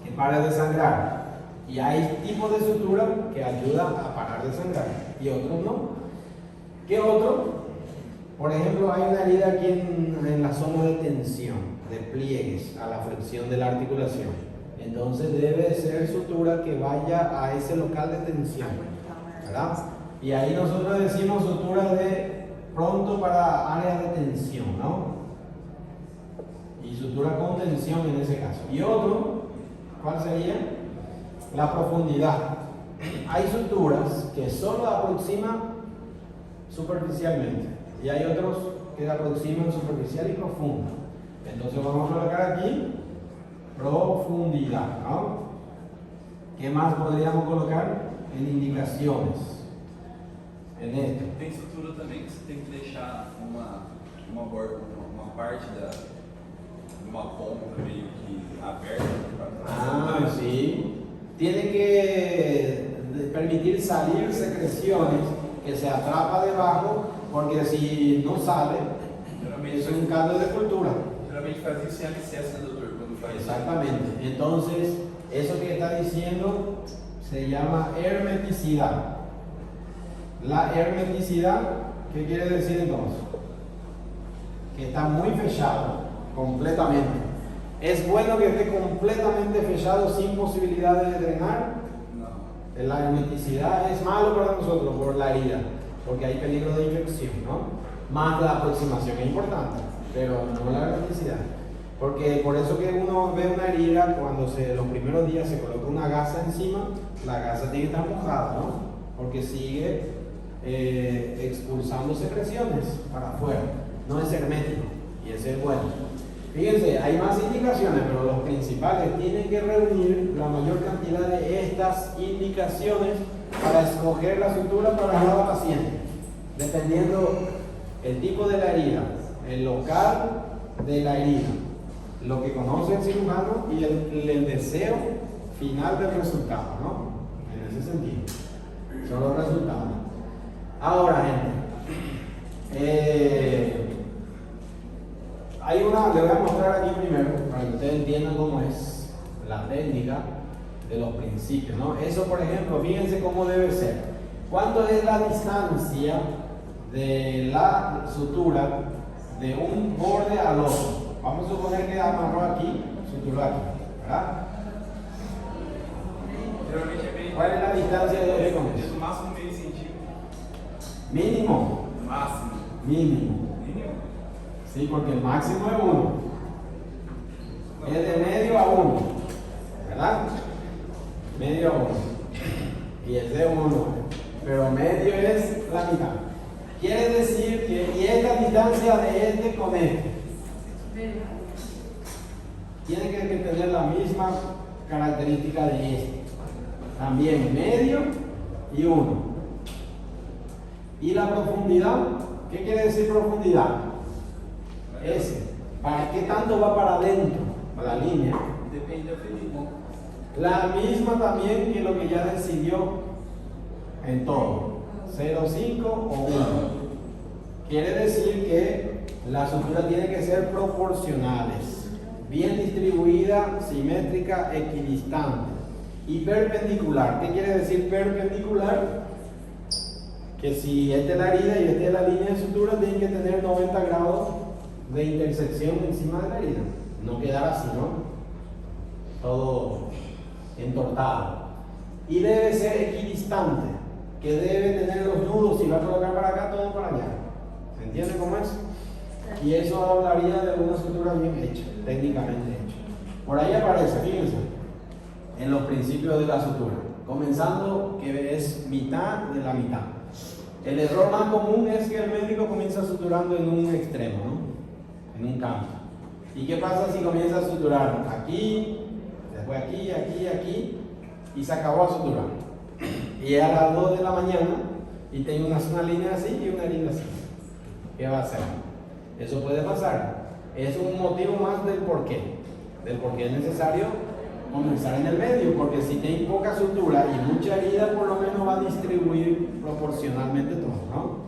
que pare de sangrar. Y hay tipos de sutura que ayudan a parar de sangrar y otros no. ¿Qué otro? Por ejemplo, hay una herida aquí en la zona de tensión, de pliegues a la flexión de la articulación. Entonces debe ser sutura que vaya a ese local de tensión, ¿verdad? Y ahí nosotros decimos sutura de pronto para áreas de tensión, ¿no? Y sutura con tensión en ese caso. Y otro, ¿cuál sería? La profundidad. Hay suturas que solo aproximan superficialmente y hay otros que aproximan superficial y profunda. Entonces vamos a colocar aquí profundidad, ¿no? ¿Qué más podríamos colocar? En indicaciones. en esto. Tem sutura também que você tem que deixar uma parte de uma ponta meio que aberta para Sí. Tiene que permitir salir secreciones que se atrapa debajo, porque si no sale, es un cambio de cultura. Geralmente faz isso em alicerce, né, doutor? Quando faz. Exactamente. Entonces, eso que está diciendo se llama hermeticidad. La hermeticidad, ¿qué quiere decir entonces? Que está muy fechado, completamente. ¿Es bueno que esté completamente fechado sin posibilidades de drenar? Não. La hermeticidad es malo para nosotros por la herida, porque hay peligro de infección, ¿no? Más la aproximación es importante, pero no la hermeticidad. Porque por eso que uno ve una herida, cuando los primeros días se coloca una gasa encima, la gasa tiene que estar mojada, ¿no? Porque sigue expulsando secreciones para afuera, no es hermético, y ese es bueno. Fíjense, hay más indicaciones, pero los principales tienen que reunir la mayor cantidad de estas indicaciones para escoger la sutura para cada paciente, dependiendo el tipo de la herida, el local de la herida, lo que conoce el cirujano y el deseo final del resultado, ¿no? En ese sentido, son los resultados. Ahora, gente, le voy a mostrar aquí primero para que ustedes entiendan cómo es la técnica de los principios, ¿no? Eso, por ejemplo, fíjense cómo debe ser. ¿Cuánto es la distancia de la sutura de un borde al otro? Vamos a suponer que amarró aquí, suturó aquí, ¿verdad? Geralmente é meio. ¿Cuál es la distancia de él con É eso? no máximo meio centímetro. Mínimo. No máximo. Mínimo. Mínimo. Sí, porque el máximo es 1. Es de medio a 1, ¿verdad? Medio a 1. Y es de 1, pero medio es la mitad. Quiere decir que, y esta distancia de este con este, tiene que tener la misma característica de este. También medio y 1. Y la profundidad, ¿qué quiere decir profundidad? ¿Para qué tanto va para adentro? La línea. Depende da ferida. La misma también que lo que ya decidió en todo. 0,5 o 1. Quiere decir que las suturas tienen que ser proporcionales, bien distribuida, simétrica, equidistante y perpendicular. ¿Qué quiere decir perpendicular? Que si esta es la herida y esta es la línea de sutura, tienen que tener 90 grados de intersección encima de la herida. No quedar así, ¿no? Todo entortado. Y debe ser equidistante, que debe tener los nudos, si va a colocar para acá, todo para allá. ¿Se entiende cómo es? Y eso hablaría de una sutura bien hecha, técnicamente hecha. Por ahí aparece, fíjense, en los principios de la sutura, comenzando que es mitad de la mitad. El error más común es que el médico comienza suturando en un extremo, ¿no? En un campo. ¿Y qué pasa si comienza a suturar aquí, después aquí, aquí, aquí, y se acabó a suturar? Y es a las 2 de la mañana y tengo una línea así y una herida así. ¿Qué va a hacer? Eso puede pasar. Es un motivo más del por qué es necesario comenzar en el medio, porque si tiene poca sutura y mucha herida, por lo menos va a distribuir proporcionalmente todo, ¿no?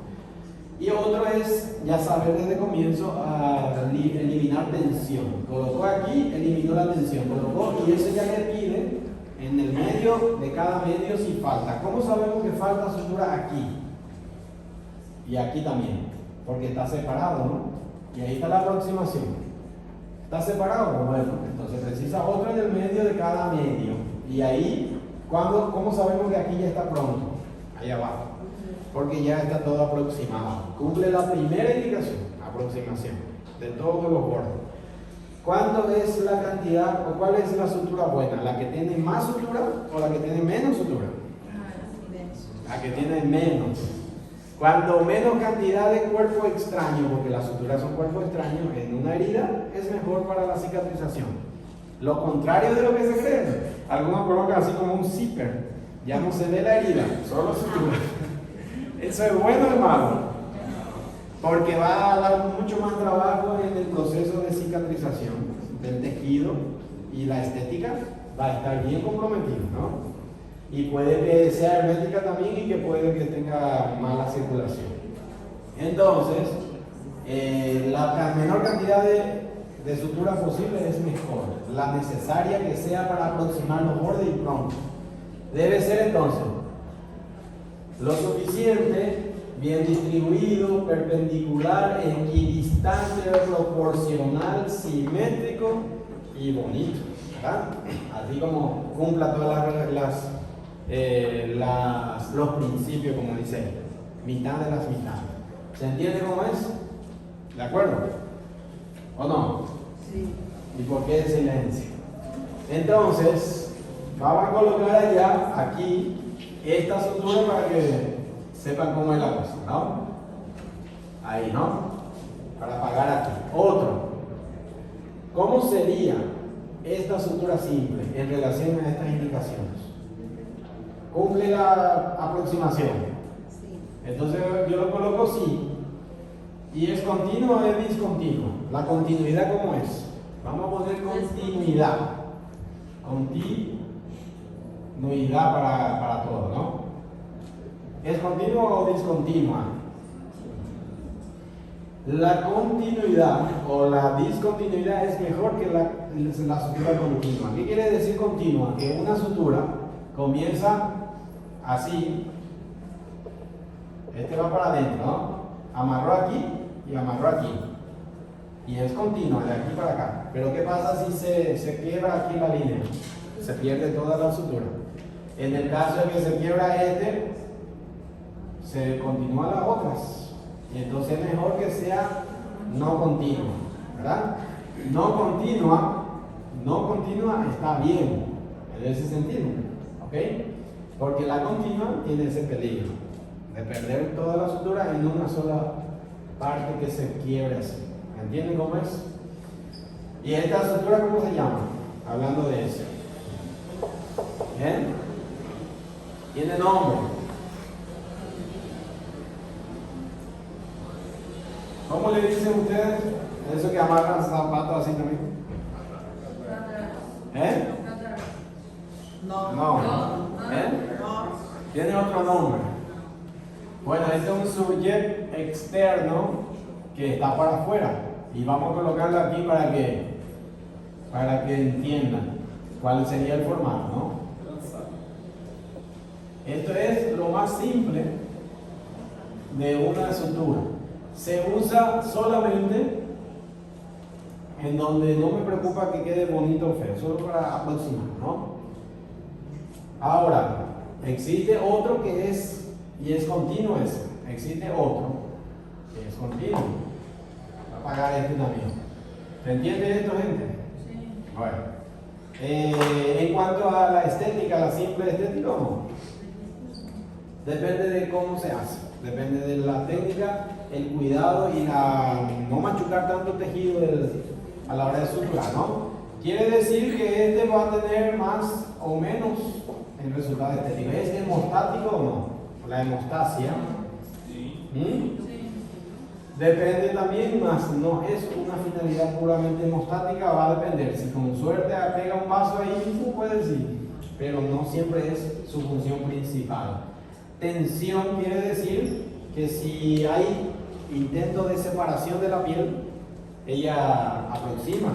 Y otro es ya saber desde el comienzo a eliminar tensión. Colocó aquí, eliminó la tensión, colocó, y eso ya le pide en el medio de cada medio si falta. ¿Cómo sabemos que falta sutura aquí? Y aquí también, porque está separado, ¿no? Y ahí está la aproximación. ¿Está separado? Bueno, entonces precisa otro en el medio de cada medio. Y ahí, ¿cómo sabemos que aquí ya está pronto? Ahí abajo. Porque ya está todo aproximado. Cumple la primera indicación, aproximación, de todos los bordes. ¿Cuánto es la cantidad o cuál es la sutura buena? ¿La que tiene más sutura o la que tiene menos sutura? La que tiene menos. Cuando menos cantidad de cuerpo extraño, porque las suturas son cuerpos extraños, en una herida es mejor para la cicatrización. Lo contrario de lo que se cree. Algunos colocan así como un zipper. Ya no se ve la herida, solo sutura. ¿Eso es bueno o malo? Porque va a dar mucho más trabajo en el proceso de cicatrización del tejido y la estética va a estar bien comprometido, ¿no? Y puede que sea hermética también y que puede que tenga mala circulación. Entonces, la menor cantidad de sutura posible es mejor. La necesaria que sea para aproximar los bordes y pronto. Debe ser entonces lo suficiente, bien distribuido, perpendicular, equidistante, proporcional, simétrico y bonito, ¿verdad? Así como cumpla todas los principios, como dice él, mitad de las mitades. ¿Se entiende cómo es? ¿De acuerdo? ¿O no? Sí. ¿Y por qué el silencio? Entonces, vamos a colocar allá, aquí, esta sutura para que sepan cómo es la cosa, ¿no? Ahí, ¿no? Para apagar aquí. Otro. ¿Cómo sería esta sutura simple en relación a estas indicaciones? Cumple la aproximación. Sí. Entonces yo lo coloco así. ¿Y es continuo o es discontinuo? La continuidad, ¿cómo es? Vamos a poner continuidad. Continuidad para todo, ¿no? ¿Es continua o discontinua? La continuidad o la discontinuidad es mejor que la sutura continua. ¿Qué quiere decir continua? Que una sutura comienza así. Este va para adentro, ¿no? Amarró aquí y amarró aquí. Y es continua, de aquí para acá. Pero ¿qué pasa si se quiebra aquí la línea? Se pierde toda la sutura. En el caso de que se quiebra se continúan las otras. Y entonces es mejor que sea no continua, ¿verdad? No continua está bien, en ese sentido, ¿ok? Porque la continua tiene ese peligro de perder toda la sutura en una sola parte que se quiebre así. ¿Entienden cómo es? ¿Y esta sutura cómo se llama? Hablando de eso. ¿Bien? Tiene nombre. ¿Cómo le dicen ustedes eso que amarran zapatos así también? ¿Eh? No. ¿Eh? Tiene otro nombre. Bueno, este es un sujet externo que está para afuera. Y vamos a colocarlo aquí para que entiendan cuál sería el formato, ¿no? Esto es lo más simple de una sutura. Se usa solamente en donde no me preocupa que quede bonito o feo, solo para aproximar, ¿no? Ahora, existe otro que es, y es continuo ese, existe otro que es continuo. Va a pagar este también. ¿Se entiende esto, gente? Sí. Bueno. En cuanto a la estética, la simple estética o no, depende de cómo se hace, depende de la técnica, el cuidado y no machucar tanto tejido a la hora de suturar, ¿no? Quiere decir que este va a tener más o menos el resultado estético. ¿Es hemostático o no? La hemostasia. Sí. Depende también, más no es una finalidad puramente hemostática, va a depender. Si con suerte pega un vaso ahí, puede decir, pero no siempre es su función principal. Tensión quiere decir que si hay intento de separación de la piel, ella aproxima.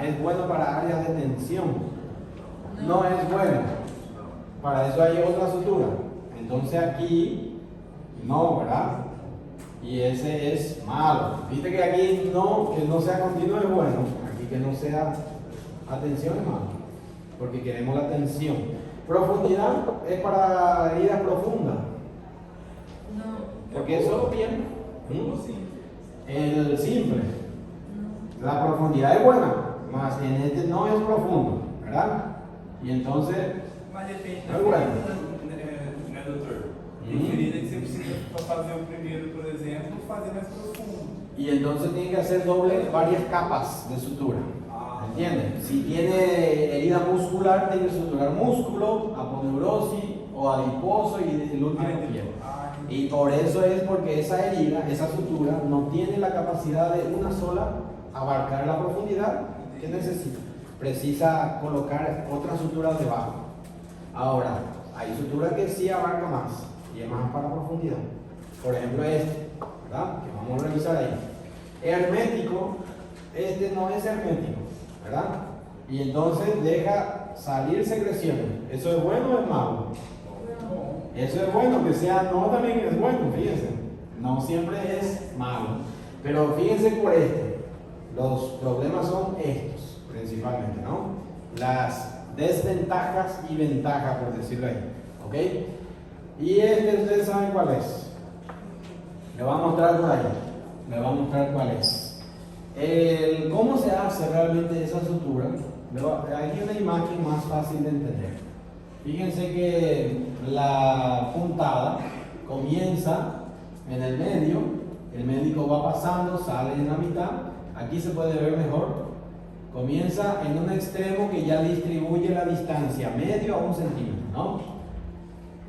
Es bueno para áreas de tensión. No es bueno. Para eso hay otra sutura. Entonces aquí no, ¿verdad? Y ese es malo. Viste que aquí no, que no sea continuo es bueno. Aquí que no sea atención es malo. Porque queremos la tensión. Profundidad es para heridas profundas. No. Porque eso es bien. Sí. El simple. La profundidad es buena. Más en este no es profundo. ¿Verdad? Y entonces. Mas depende É bueno. né, doutor? Tem ferida que você precisa, para fazer o primeiro, por exemplo, fazer mais profundo. Y entonces tiene que hacer varias capas de sutura. ¿Entiendes? Si tiene herida muscular, tiene que suturar músculo, aponeurosis o adiposo y el último pie. Y por eso es porque esa herida, esa sutura, no tiene la capacidad de una sola abarcar la profundidad que necesita. Precisa colocar otra sutura debajo. Ahora, hay suturas que sí abarca más y es más para profundidad. Por ejemplo este, ¿verdad? Que vamos a revisar ahí. Hermético, este no es hermético, ¿verdad? Y entonces deja salir secreciones. ¿Eso es bueno o es malo? Eso es bueno, que sea, no también es bueno, fíjense. No siempre es malo. Pero fíjense por este. Los problemas son estos, principalmente, ¿no? Las desventajas y ventajas, por decirlo ahí. ¿Ok? Y este, ustedes saben cuál es. Le voy a mostrar por ahí. Le voy a mostrar cuál es. ¿Cómo se hace realmente esa sutura? Hay una imagen más fácil de entender. Fíjense que la puntada comienza en el medio, el médico va pasando, sale en la mitad, aquí se puede ver mejor, comienza en un extremo que ya distribuye la distancia, medio a 1 centímetro, ¿no?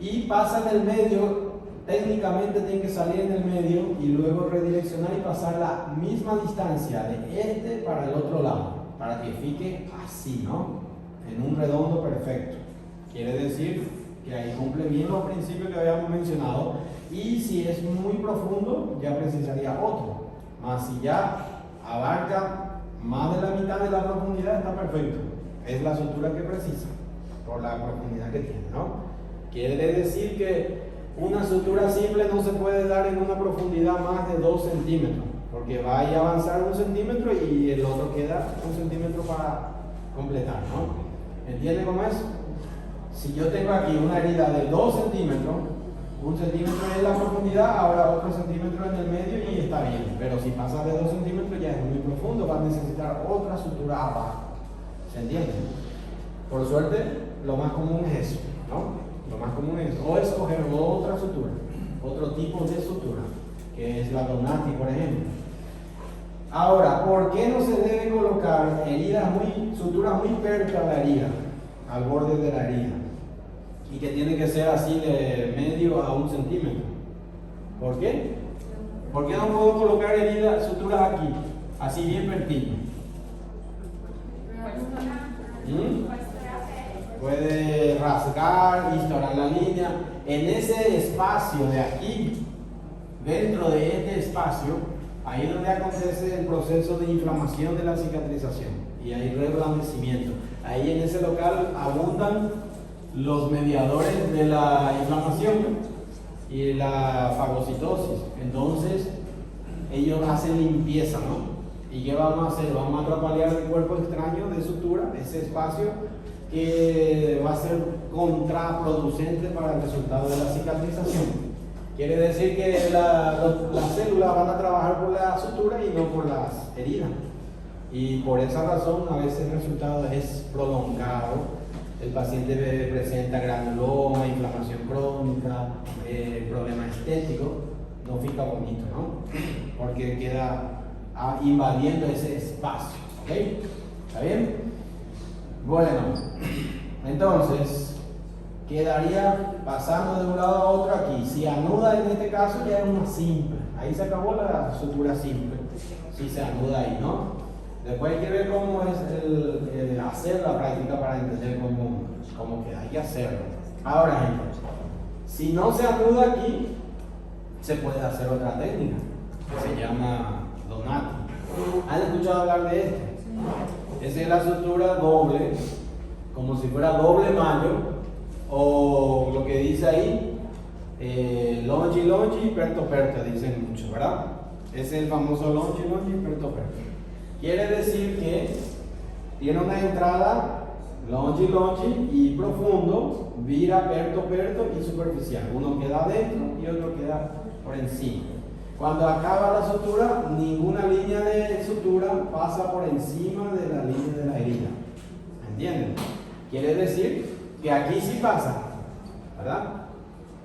Y pasa en el medio, técnicamente tiene que salir en el medio y luego redireccionar y pasar la misma distancia de este para el otro lado, para que fique así, ¿no? En un redondo perfecto. Quiere decir que ahí cumple bien los principios que habíamos mencionado, y si es muy profundo ya precisaría otro, más si ya abarca más de la mitad de la profundidad está perfecto, es la sutura que precisa por la profundidad que tiene, ¿no? Quiere decir que una sutura simple no se puede dar en una profundidad más de 2 centímetros, porque va a avanzar 1 centímetro y el otro queda 1 centímetro para completar, ¿no? ¿Entiende cómo es? Si yo tengo aquí una herida de 2 centímetros, 1 centímetro es la profundidad, ahora otro centímetro en el medio y está bien. Pero si pasa de 2 centímetros ya es muy profundo, va a necesitar otra sutura abajo. ¿Se entiende? Por suerte, lo más común es eso, ¿no? Lo más común es o escoger otra sutura, otro tipo de sutura, que es la Donati, por ejemplo. Ahora, ¿por qué no se debe colocar suturas muy cerca a la herida, al borde de la herida? Y que tiene que ser así de medio a 1 centímetro. ¿Por qué? ¿Por qué no puedo colocar suturas aquí, así bien pertito? Puede rasgar, instaurar la línea. En ese espacio de aquí, dentro de este espacio, ahí es donde acontece el proceso de inflamación de la cicatrización y hay reblandecimiento. Ahí en ese local abundan los mediadores de la inflamación y la fagocitosis. Entonces, ellos hacen limpieza, ¿no? ¿Y qué vamos a hacer? Vamos a atrapallar el cuerpo extraño de sutura, ese espacio que va a ser contraproducente para el resultado de la cicatrización. Quiere decir que las células van a trabajar por la sutura y no por las heridas. Y por esa razón, a veces el resultado es prolongado. El paciente presenta granuloma, inflamación crónica, problema estético, no fica bonito, ¿no? Porque queda invadiendo ese espacio, ¿ok? ¿Está bien? Bueno, entonces, quedaría pasando de un lado a otro aquí. Si anuda en este caso ya es una simple, ahí se acabó la sutura simple, si se anuda ahí, ¿no? Después hay que ver cómo es hacer la práctica para entender cómo queda. Hay que hacerlo. Ahora, gente, si no se anuda aquí, se puede hacer otra técnica que se llama Donati. ¿Han escuchado hablar de este? Esa es la sutura doble, como si fuera doble mayo, o lo que dice ahí, longi longi, perto perto, dicen mucho, ¿verdad? Ese es el famoso longi longi, perto perto. Quiere decir que tiene una entrada longi longi y profundo, vira perto perto y superficial. Uno queda adentro y otro queda por encima. Cuando acaba la sutura, ninguna línea de sutura pasa por encima de la línea de la herida. ¿Entienden? Quiere decir que aquí sí pasa, ¿verdad?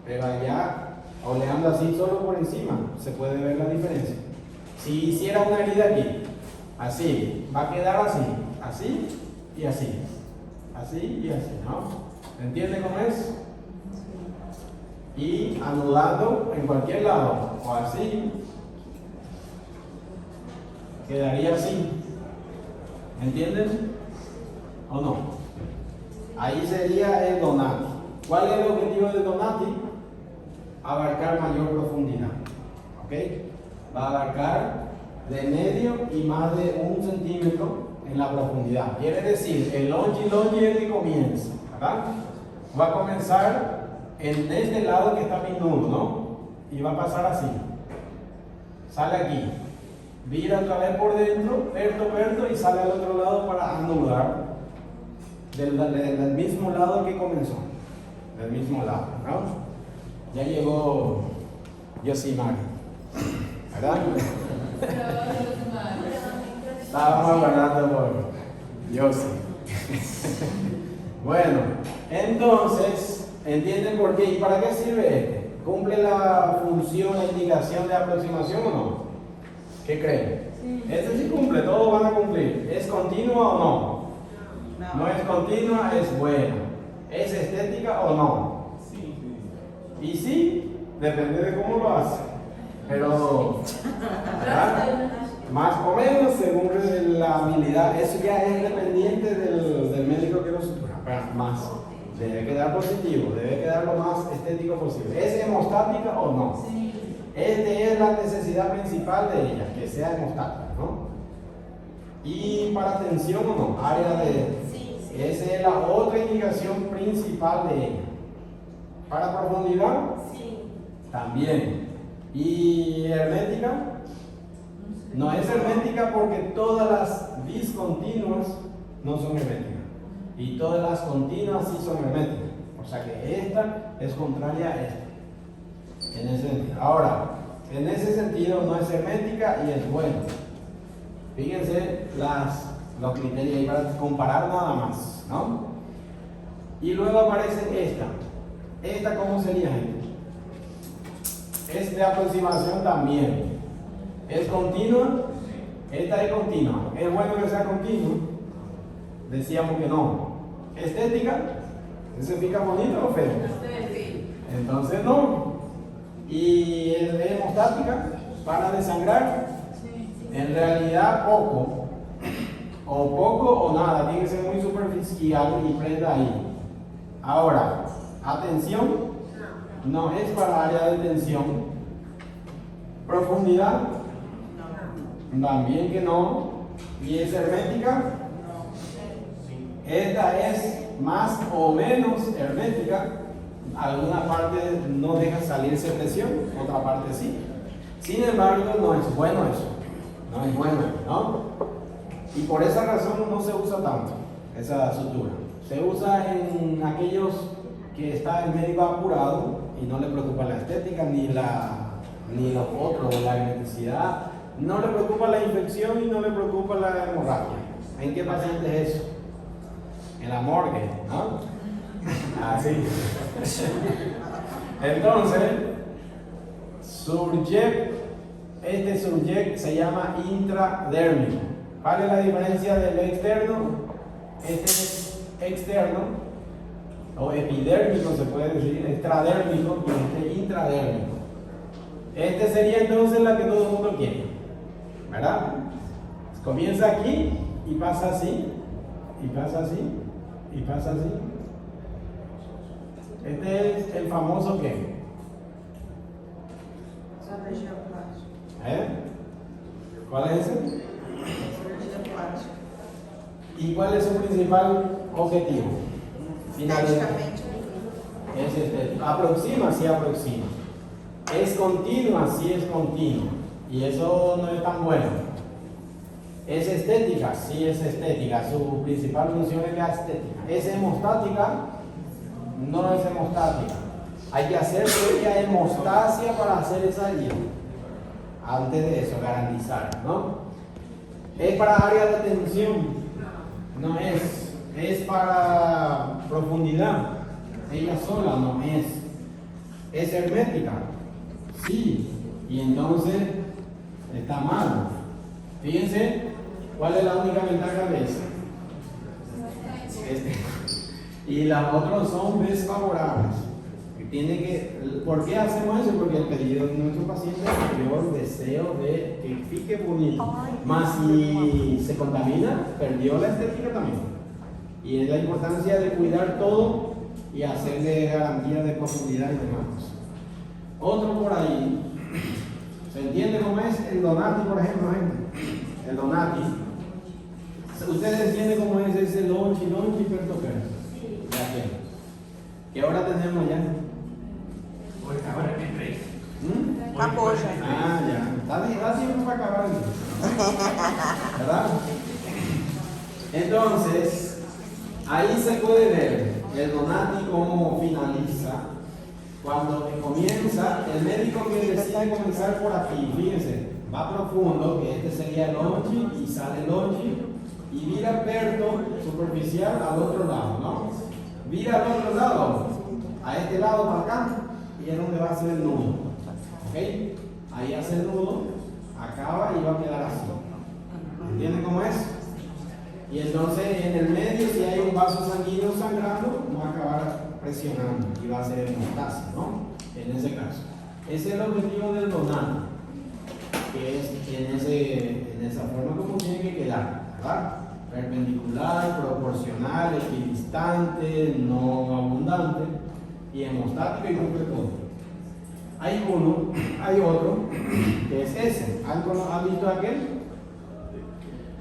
Pero allá, oleando así solo por encima, se puede ver la diferencia. Si hiciera una herida aquí, así, va a quedar así, así y así, así y así, ¿no? ¿Entiende cómo es? Y anudando en cualquier lado, o así, quedaría así. ¿Entienden? ¿O no? Ahí sería el Donati. ¿Cuál es el objetivo del Donati? Abarcar mayor profundidad. ¿Ok? Va a abarcar de medio y más de 1 centímetro en la profundidad. Quiere decir, el longi es el que comienza, ¿verdad? Va a comenzar en este lado que está minudo, ¿no? Y va a pasar así. Sale aquí. Vira otra vez por dentro, perto, y sale al otro lado para anudar del mismo lado que comenzó. Del mismo lado, ¿no? Ya llegó Yosimari, ¿verdad? Estábamos hablando por Yossi. Bueno, entonces, ¿entienden por qué? ¿Y para qué sirve este? ¿Cumple la función, la indicación de aproximación o no? ¿Qué creen? Sí. Este sí cumple, todos van a cumplir. ¿Es continua o no? No es continua, es buena. ¿Es estética o no? Sí. Y sí, depende de cómo lo hace. Pero, ¿verdad? Más o menos según la habilidad, eso ya es dependiente del médico que lo sutura. Más. Debe quedar positivo, debe quedar lo más estético posible. ¿Es hemostática o no? Sí. Esta es la necesidad principal de ella, que sea hemostática, ¿no? ¿Y para tensión o no? Área de... Sí, sí. Esa es la otra indicación principal de ella. ¿Para profundidad? Sí. También. ¿Y hermética? No es hermética porque todas las discontinuas no son herméticas. Y todas las continuas sí son herméticas. O sea que esta es contraria a esta. En ese sentido. Ahora, en ese sentido no es hermética y es buena. Fíjense los criterios ahí para comparar nada más, ¿no? Y luego aparece esta. ¿Esta cómo sería, gente? Es de aproximación también. ¿Es continua? Esta es continua. ¿Es bueno que sea continua? Decíamos que no. ¿Estética? ¿Se fica bonito o feo? Entonces no. ¿Y es hemostática? ¿Para desangrar? En realidad poco. O poco o nada. Tiene que ser muy superficial y prenda ahí. Ahora, atención. No es para área de tensión. Profundidad. También que no. ¿Y es hermética? Esta es más o menos hermética. Alguna parte no deja salir secreción, otra parte sí. Sin embargo, no es bueno eso. No es bueno, ¿no? Y por esa razón no se usa tanto esa sutura. Se usa en aquellos que está el médico apurado y no le preocupa la estética ni los otros, la hermeticidad. No le preocupa la infección y no le preocupa la hemorragia. ¿En qué paciente es eso? En la morgue, ¿no? Así. Entonces, Surject, este Surject se llama intradérmico. ¿Cuál es la diferencia del externo? Este es externo, o epidérmico se puede decir, extradérmico, y este intradérmico. Este sería entonces la que todo el mundo quiere, ¿verdad? Comienza aquí y pasa así, y pasa así, y pasa así. Este es el famoso ¿qué? ¿Cuál es ese? ¿Y cuál es su principal objetivo? Finalmente. Es estético. Aproxima, sí aproxima. Es continua, sí es continua. Y eso no es tan bueno. ¿Es estética? Sí es estética. Su principal función es la estética. ¿Es hemostática? No es hemostática. Hay que hacer previa hemostasia para hacer esa guía. Antes de eso, garantizar, ¿no? ¿Es para área de tensión? No es. ¿Es para profundidad? Ella sola no es. ¿Es hermética? Sí. Y entonces está mal. Fíjense, ¿cuál es la única ventaja de eso? Y las otras son desfavorables. ¿Por qué hacemos eso? Porque el pedido de nuestro paciente perdió el deseo de que fique bonito. Más si se contamina, perdió la estética también. Y es la importancia de cuidar todo y hacerle garantía de profundidad y demás. Otro por ahí, ¿se entiende cómo es el Donati, por ejemplo, gente? El Donati. ¿Ustedes entienden cómo es ese lonchi, pertoquero? Sí. ¿Qué hora tenemos ya? Ahora es mi break. Acabó ya. Ah, ya. Está tiempo para acabar. ¿Verdad? Entonces, ahí se puede ver el Donati cómo finaliza. Cuando comienza, el médico que decide comenzar por aquí, fíjense, va profundo, que este sería el lonchi, y sale el lonchi, y vira perto superficial al otro lado, ¿no? Vira al otro lado, a este lado para acá, y es donde va a hacer el nudo. ¿Ok? Ahí hace el nudo, acaba y va a quedar así. ¿Entienden cómo es? Y entonces en el medio, si hay un vaso sanguíneo sangrando, va a acabar presionando y va a ser hemostasia, ¿no? En ese caso. Ese es el objetivo del Donati, que es en esa forma como tiene que quedar, ¿verdad? Perpendicular, proporcional, equidistante, no abundante y hemostático y cumple todo. Hay otro que es ese. ¿Han visto aquel?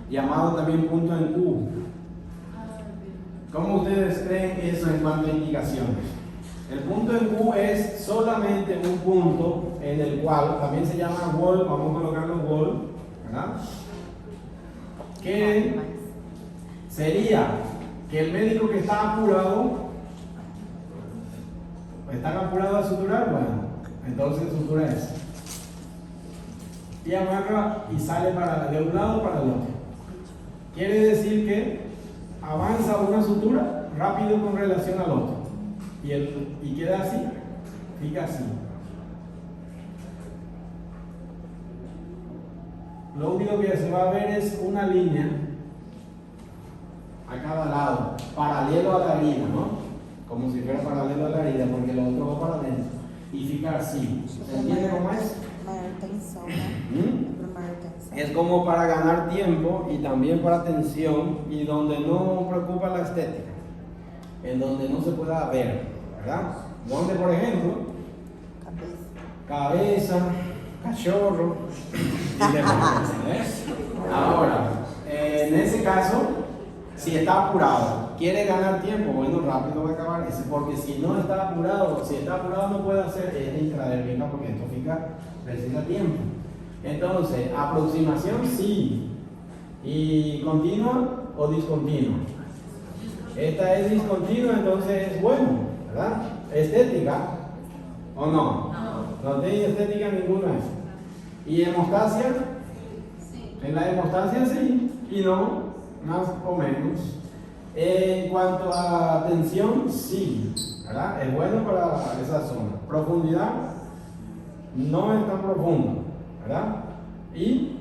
Llamado también punto en Q. ¿Cómo ustedes creen eso en cuanto a indicaciones? El punto en Q es solamente un punto en el cual, también se llama wall, vamos a colocarlo wall, ¿verdad? Que sería que el médico que está apurado a suturar, bueno, entonces sutura eso. Y amarra y sale de un lado para el otro. Quiere decir que avanza una sutura rápido con relación al otro. Y queda así, fica así. Lo único que se va a ver es una línea a cada lado, paralelo a la herida, ¿no? Como si fuera paralelo a la herida, porque lo otro va para adentro. Y fica así. ¿Se entiende cómo es? Maior tensão, né? Maior tensão. Es como para ganar tiempo y también para tensión y donde no preocupa la estética, en donde no se pueda ver, ¿verdad? Donde, por ejemplo, cabeza, cachorro y demás, ¿eh? Ahora, en ese caso, si está apurado, quiere ganar tiempo, bueno, rápido va a acabar ese, porque si no está apurado, no puede hacer intradérmica porque esto precisa tiempo. Entonces, aproximación sí, y continua o discontinua. Esta es discontinua, entonces es bueno, ¿verdad? Estética, ¿o no? No tiene estética ninguna. ¿Y hemostasia? Sí. En la hemostasia sí, y no, más o menos. En cuanto a tensión, sí, ¿verdad? Es bueno para esa zona. Profundidad, no es tan profundo, ¿verdad? Y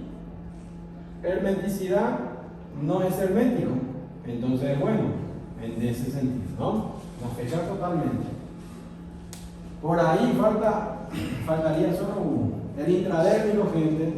hermeticidad no es hermético, entonces es bueno en ese sentido, ¿no? Nos fecha totalmente. Por ahí faltaría solo uno. El intradérmico, gente.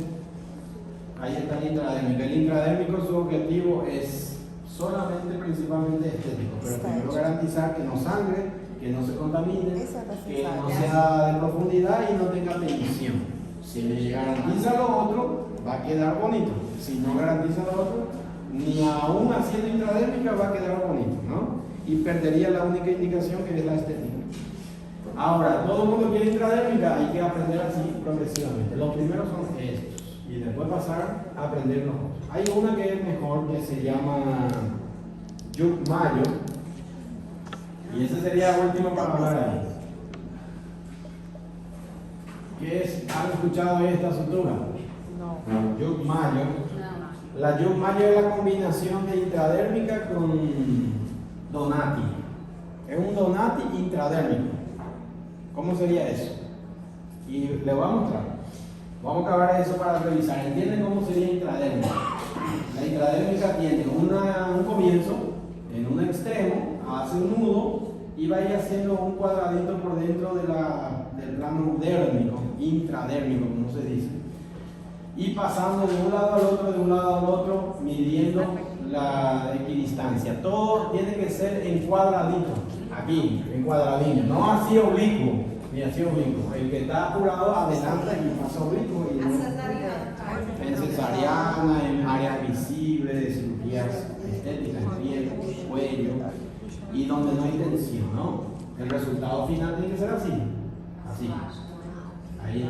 Ahí está el intradérmico. El intradérmico, su objetivo es solamente, principalmente estético, pero primero garantizar que no sangre, que no se contamine, que no sea de profundidad y no tenga tensión. Si le garantiza lo otro, va a quedar bonito. Si no garantiza lo otro, ni aún haciendo intradérmica va a quedar bonito, ¿no? Y perdería la única indicación que es la estética. Ahora, todo el mundo quiere intradérmica, hay que aprender así progresivamente. Los primeros son estos y después pasar a aprender los otros. Hay una que es mejor que se llama Yuk Mayo y ese sería el último para hablar ahí. ¿Han escuchado esta sutura? No. Yuk Mayo. Não. La Yuk Mayo es la combinación de intradérmica con Donati. Es un Donati intradérmico. ¿Cómo sería eso? Y le voy a mostrar. Vamos a acabar eso para revisar. ¿Entienden cómo sería intradérmica? La intradérmica tiene un comienzo en un extremo, hace un nudo y va a ir haciendo un cuadradito por dentro del plano dérmico, intradérmico, como se dice, y pasando de un lado al otro, de un lado al otro, midiendo la equidistancia. Todo tiene que ser en cuadradito, aquí, en cuadradillo, no así oblicuo, ni así oblicuo. El que está apurado adelanta y pasa oblicuo. Y en cesariana, en áreas visibles, de cirugías estéticas, piel, cuello, y donde no hay tensión, ¿no? El resultado final tiene que ser así, así. Ahí,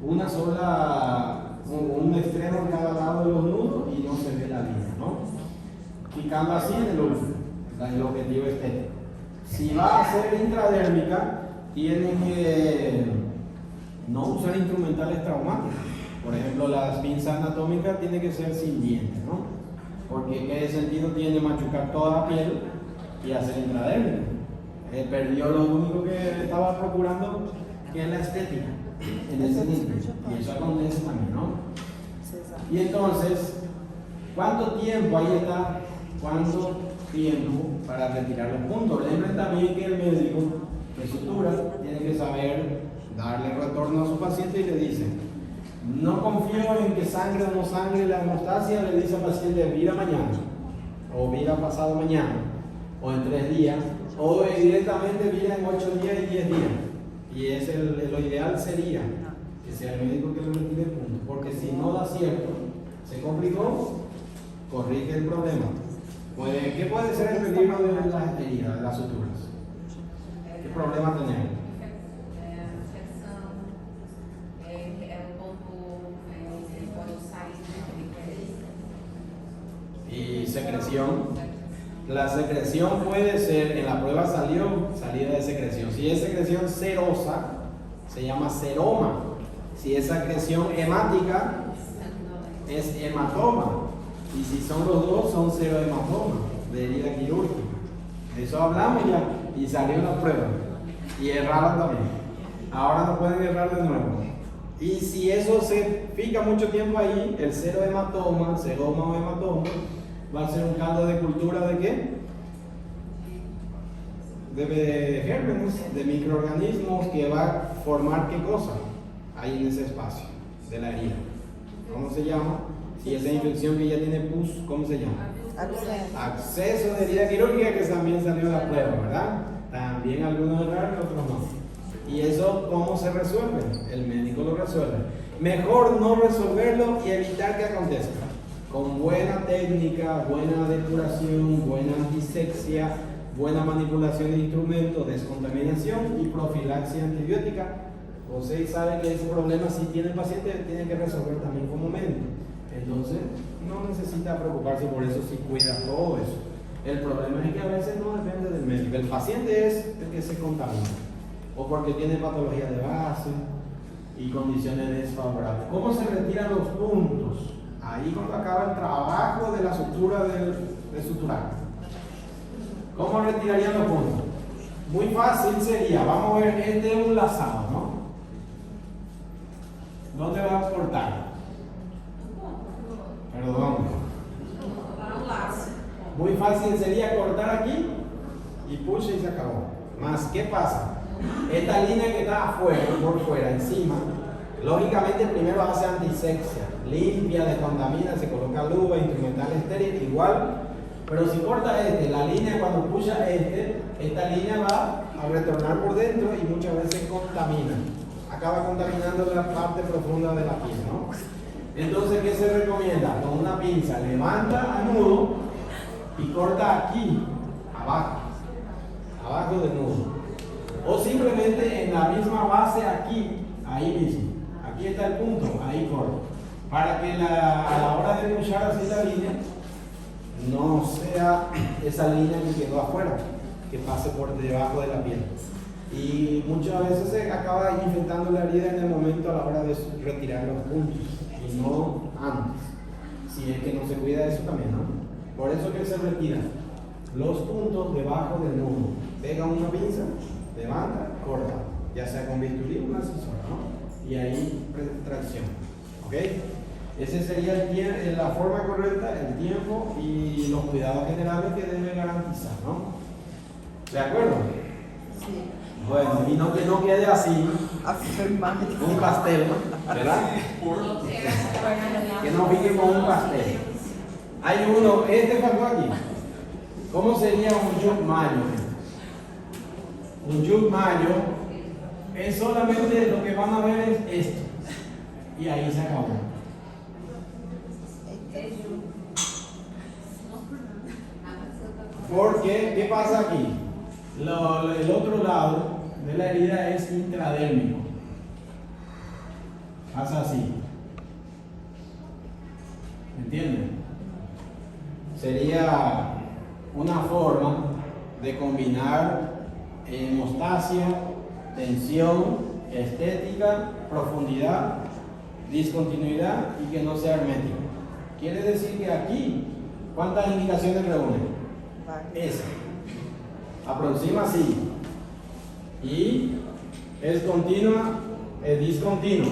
una sola, un extremo en cada lado de los nudos y no se ve la línea, ¿no? Picando así en el objetivo estético. Si va a ser intradérmica, tienen que no usar instrumentales traumáticos. Por ejemplo, las pinzas anatómicas tienen que ser sin dientes, ¿no? Porque ¿qué sentido tiene machucar toda la piel y hacer intradérmica? Perdió lo único que estaba procurando, que es la estética en ese sentido. Y eso acontece también, ¿no? Y entonces, ¿cuánto tiempo ahí está? ¿Cuánto tiempo para retirar los puntos? Recuerden también que el médico de sutura tiene que saber darle retorno a su paciente y le dice: no confío en que sangre o no sangre la hemostasia, le dice al paciente: vira mañana, o vira pasado mañana, o en 3 días, o directamente vira en 8 días y 10 días. Y lo ideal sería que sea el médico que le retire el punto, porque si no da cierto, se complicó, corrige el problema. ¿Qué puede ser el peligro de las heridas, de las suturas? ¿Qué problema tenemos? Y secreción. La secreción puede ser, en la prueba salió salida de secreción. Si es secreción serosa, se llama seroma. Si es secreción hemática, es hematoma. Y si son los dos, son serohematoma de herida quirúrgica. De eso hablamos ya y salió en la prueba. Y erraron también. Ahora no pueden errar de nuevo. Y si eso se pica mucho tiempo ahí, el serohematoma, seroma o hematoma, va a ser un caldo de cultura de qué? De gérmenes, de microorganismos que va a formar qué cosa ahí en ese espacio de la herida. ¿Cómo se llama? Si esa infección que ya tiene pus, ¿cómo se llama? Acceso de herida quirúrgica, que también salió en la prueba, ¿verdad? También algunos erraron, otros no. ¿Y eso cómo se resuelve? El médico lo resuelve. Mejor no resolverlo y evitar que acontezca. Con buena técnica, buena depuración, buena antisepsia, buena manipulación de instrumentos, descontaminación y profilaxia antibiótica. Usted sabe que ese problema, si tiene el paciente, tiene que resolver también como médico. Entonces, no necesita preocuparse por eso si cuida todo eso. El problema es que a veces no depende del médico. El paciente es el que se contamina, o porque tiene patología de base y condiciones desfavorables. ¿Cómo se retiran los puntos? Ahí cuando acaba el trabajo de la sutura de suturar. ¿Cómo retirarían los puntos? Muy fácil sería, vamos a ver, este es un lazado, ¿no? ¿Dónde va a cortar? Perdón. Muy fácil sería cortar aquí y pucha y se acabó. Más, ¿qué pasa? Esta línea que está afuera, por fuera, encima, lógicamente primero hace antisepsia, limpia, descontamina, se coloca luva, instrumental estéril, igual. Pero si corta la línea cuando pucha esta línea va a retornar por dentro y muchas veces contamina. Acaba contaminando la parte profunda de la piel, ¿no? Entonces, ¿qué se recomienda? Con una pinza levanta al nudo y corta aquí, abajo del nudo. O simplemente en la misma base aquí, ahí mismo. Aquí está el punto, ahí corto. Para que a la hora de puchar así la línea, no sea esa línea que quedó afuera, que pase por debajo de la piel. Y muchas veces se acaba infectando la herida en el momento a la hora de retirar los puntos y no antes, si es que no se cuida eso también, ¿no? Por eso que se retiran los puntos debajo del nudo. Pega una pinza, levanta, corta, ya sea con bisturí o una asesora, ¿no? Y ahí tracción, ¿ok? Ese sería la forma correcta, el tiempo y los cuidados generales que debe garantizar, ¿no? ¿De acuerdo? Sí. Bueno, y no que no quede así, Afirmar. un pastel, ¿verdad? Que no pique con un pastel. Hay uno, este faltó aquí. ¿Cómo sería un yuk mayo? Un yuk mayo es solamente lo que van a ver es esto. Y ahí se acabó. Porque, ¿qué pasa aquí? El otro lado de la herida es intradérmico. Pasa así. ¿Entienden? Sería una forma de combinar hemostasia, tensión, estética, profundidad, discontinuidad y que no sea hermético. Quiere decir que aquí, ¿cuántas indicaciones reúne? Esa. Aproxima así. Y es continua, es discontinua.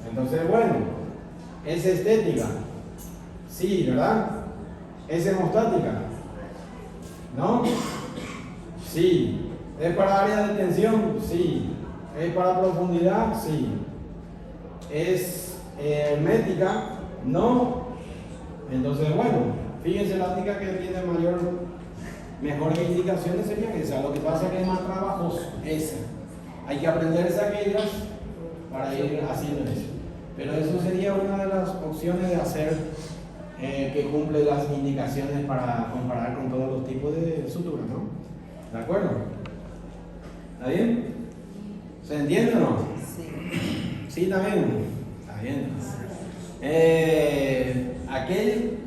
Entonces, bueno, es estética. Sí, ¿verdad? ¿Es hemostática? ¿No? Sí. ¿Es para área de tensión? Sí. ¿Es para profundidad? Sí. ¿Es hermética? No. Entonces, bueno, fíjense, la única que tiene mejores indicaciones sería esa. Lo que pasa es que es más trabajoso. Esa. Hay que aprenderse aquellas para ir haciendo eso. Pero eso sería una de las opciones de hacer que cumple las indicaciones para comparar con todos los tipos de suturas, ¿no? ¿De acuerdo? ¿Está bien? ¿Se entiende o no? Sí. Sí, también. Está bien. Aquel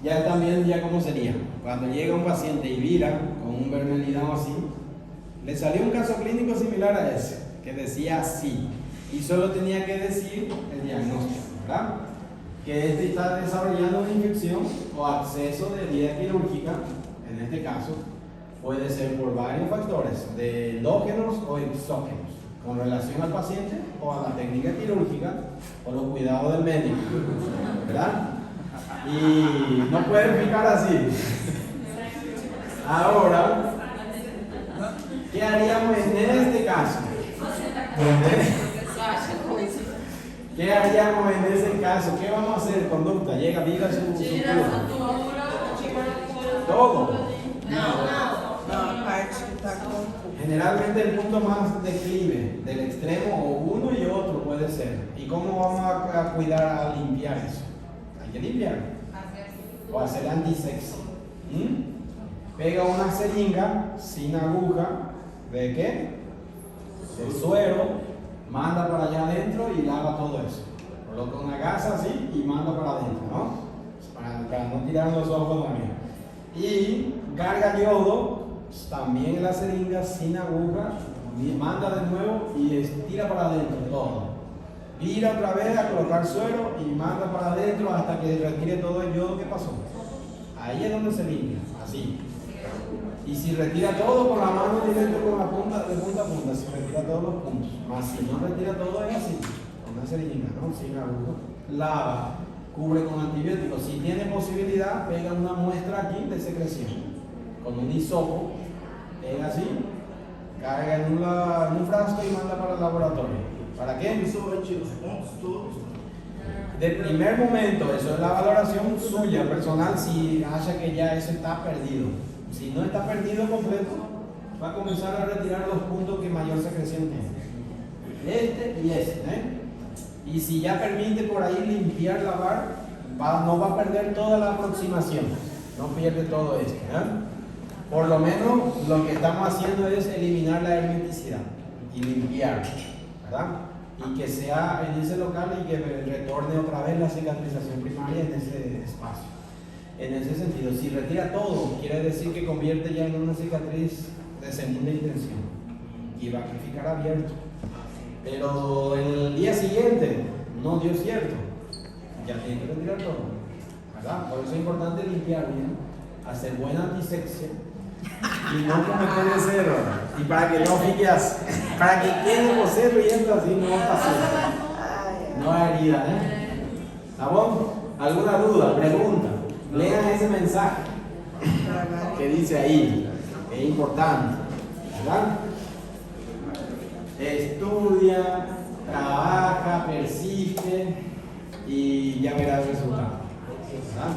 ya también, ya cómo sería. Cuando llega un paciente y vira con un vermelidad así, le salió un caso clínico similar a ese, que decía así, y solo tenía que decir el diagnóstico, ¿verdad? Que este está desarrollando una infección o acceso de herida quirúrgica, en este caso, puede ser por varios factores, de endógenos o exógenos, con relación al paciente o a la técnica quirúrgica o los cuidados del médico, ¿verdad? Y no pueden fijar así. Ahora, ¿qué haríamos en este caso? ¿Qué haríamos en ese caso? ¿Qué vamos a hacer? Conducta, llega, mira su todo. No, parte que está con. Generalmente el punto más declive del extremo o uno y otro puede ser. ¿Y cómo vamos a cuidar a limpiar eso? Hay que limpiar. O hacer antisexo. Pega una seringa sin aguja. ¿De qué? De suero. Manda para allá adentro y lava todo eso. Coloca una gasa así y manda para adentro, ¿no? Para no tirar los ojos también. Y carga yodo, también en la seringa sin aguja, y manda de nuevo y estira para adentro todo. Vira otra vez a colocar suero y manda para adentro hasta que retire todo el yodo que pasó. Ahí es donde se limpia, así. Y si retira todo con la mano directo con la punta, de punta a punta, si retira todos los puntos. Más si no retira todo es así, con una seringa, ¿no? Sin aguja. Lava, cubre con antibióticos. Si tiene posibilidad, pega una muestra aquí de secreción. Con un hisopo, pega así, carga en un frasco y manda para el laboratorio. ¿Para qué? De primer momento, eso es la valoración suya, personal, si acha que ya eso está perdido. Si no está perdido completo, va a comenzar a retirar los puntos que mayor secreción tiene. Este y este, Y si ya permite por ahí limpiar, lavar, no va a perder toda la aproximación. No pierde todo esto, Por lo menos lo que estamos haciendo es eliminar la hermeticidad y limpiar, ¿verdad? Y que sea en ese local y que retorne otra vez la cicatrización primaria en ese espacio. En ese sentido, si retira todo, quiere decir que convierte ya en una cicatriz de segunda intención y va a ficar abierto. Pero el día siguiente no dio cierto, ya tiene que retirar todo, ¿verdad? Por eso es importante limpiar bien, hacer buena antisexia y no cometer ese error. Y para que no fique así, para que quede José riendo así, no pasa. No hay herida, ¿Está bueno? ¿Alguna duda? Pregunta. Lean ese mensaje que dice ahí, que es importante. ¿verdad? Estudia, trabaja, persiste y ya verás el resultado. ¿Verdad?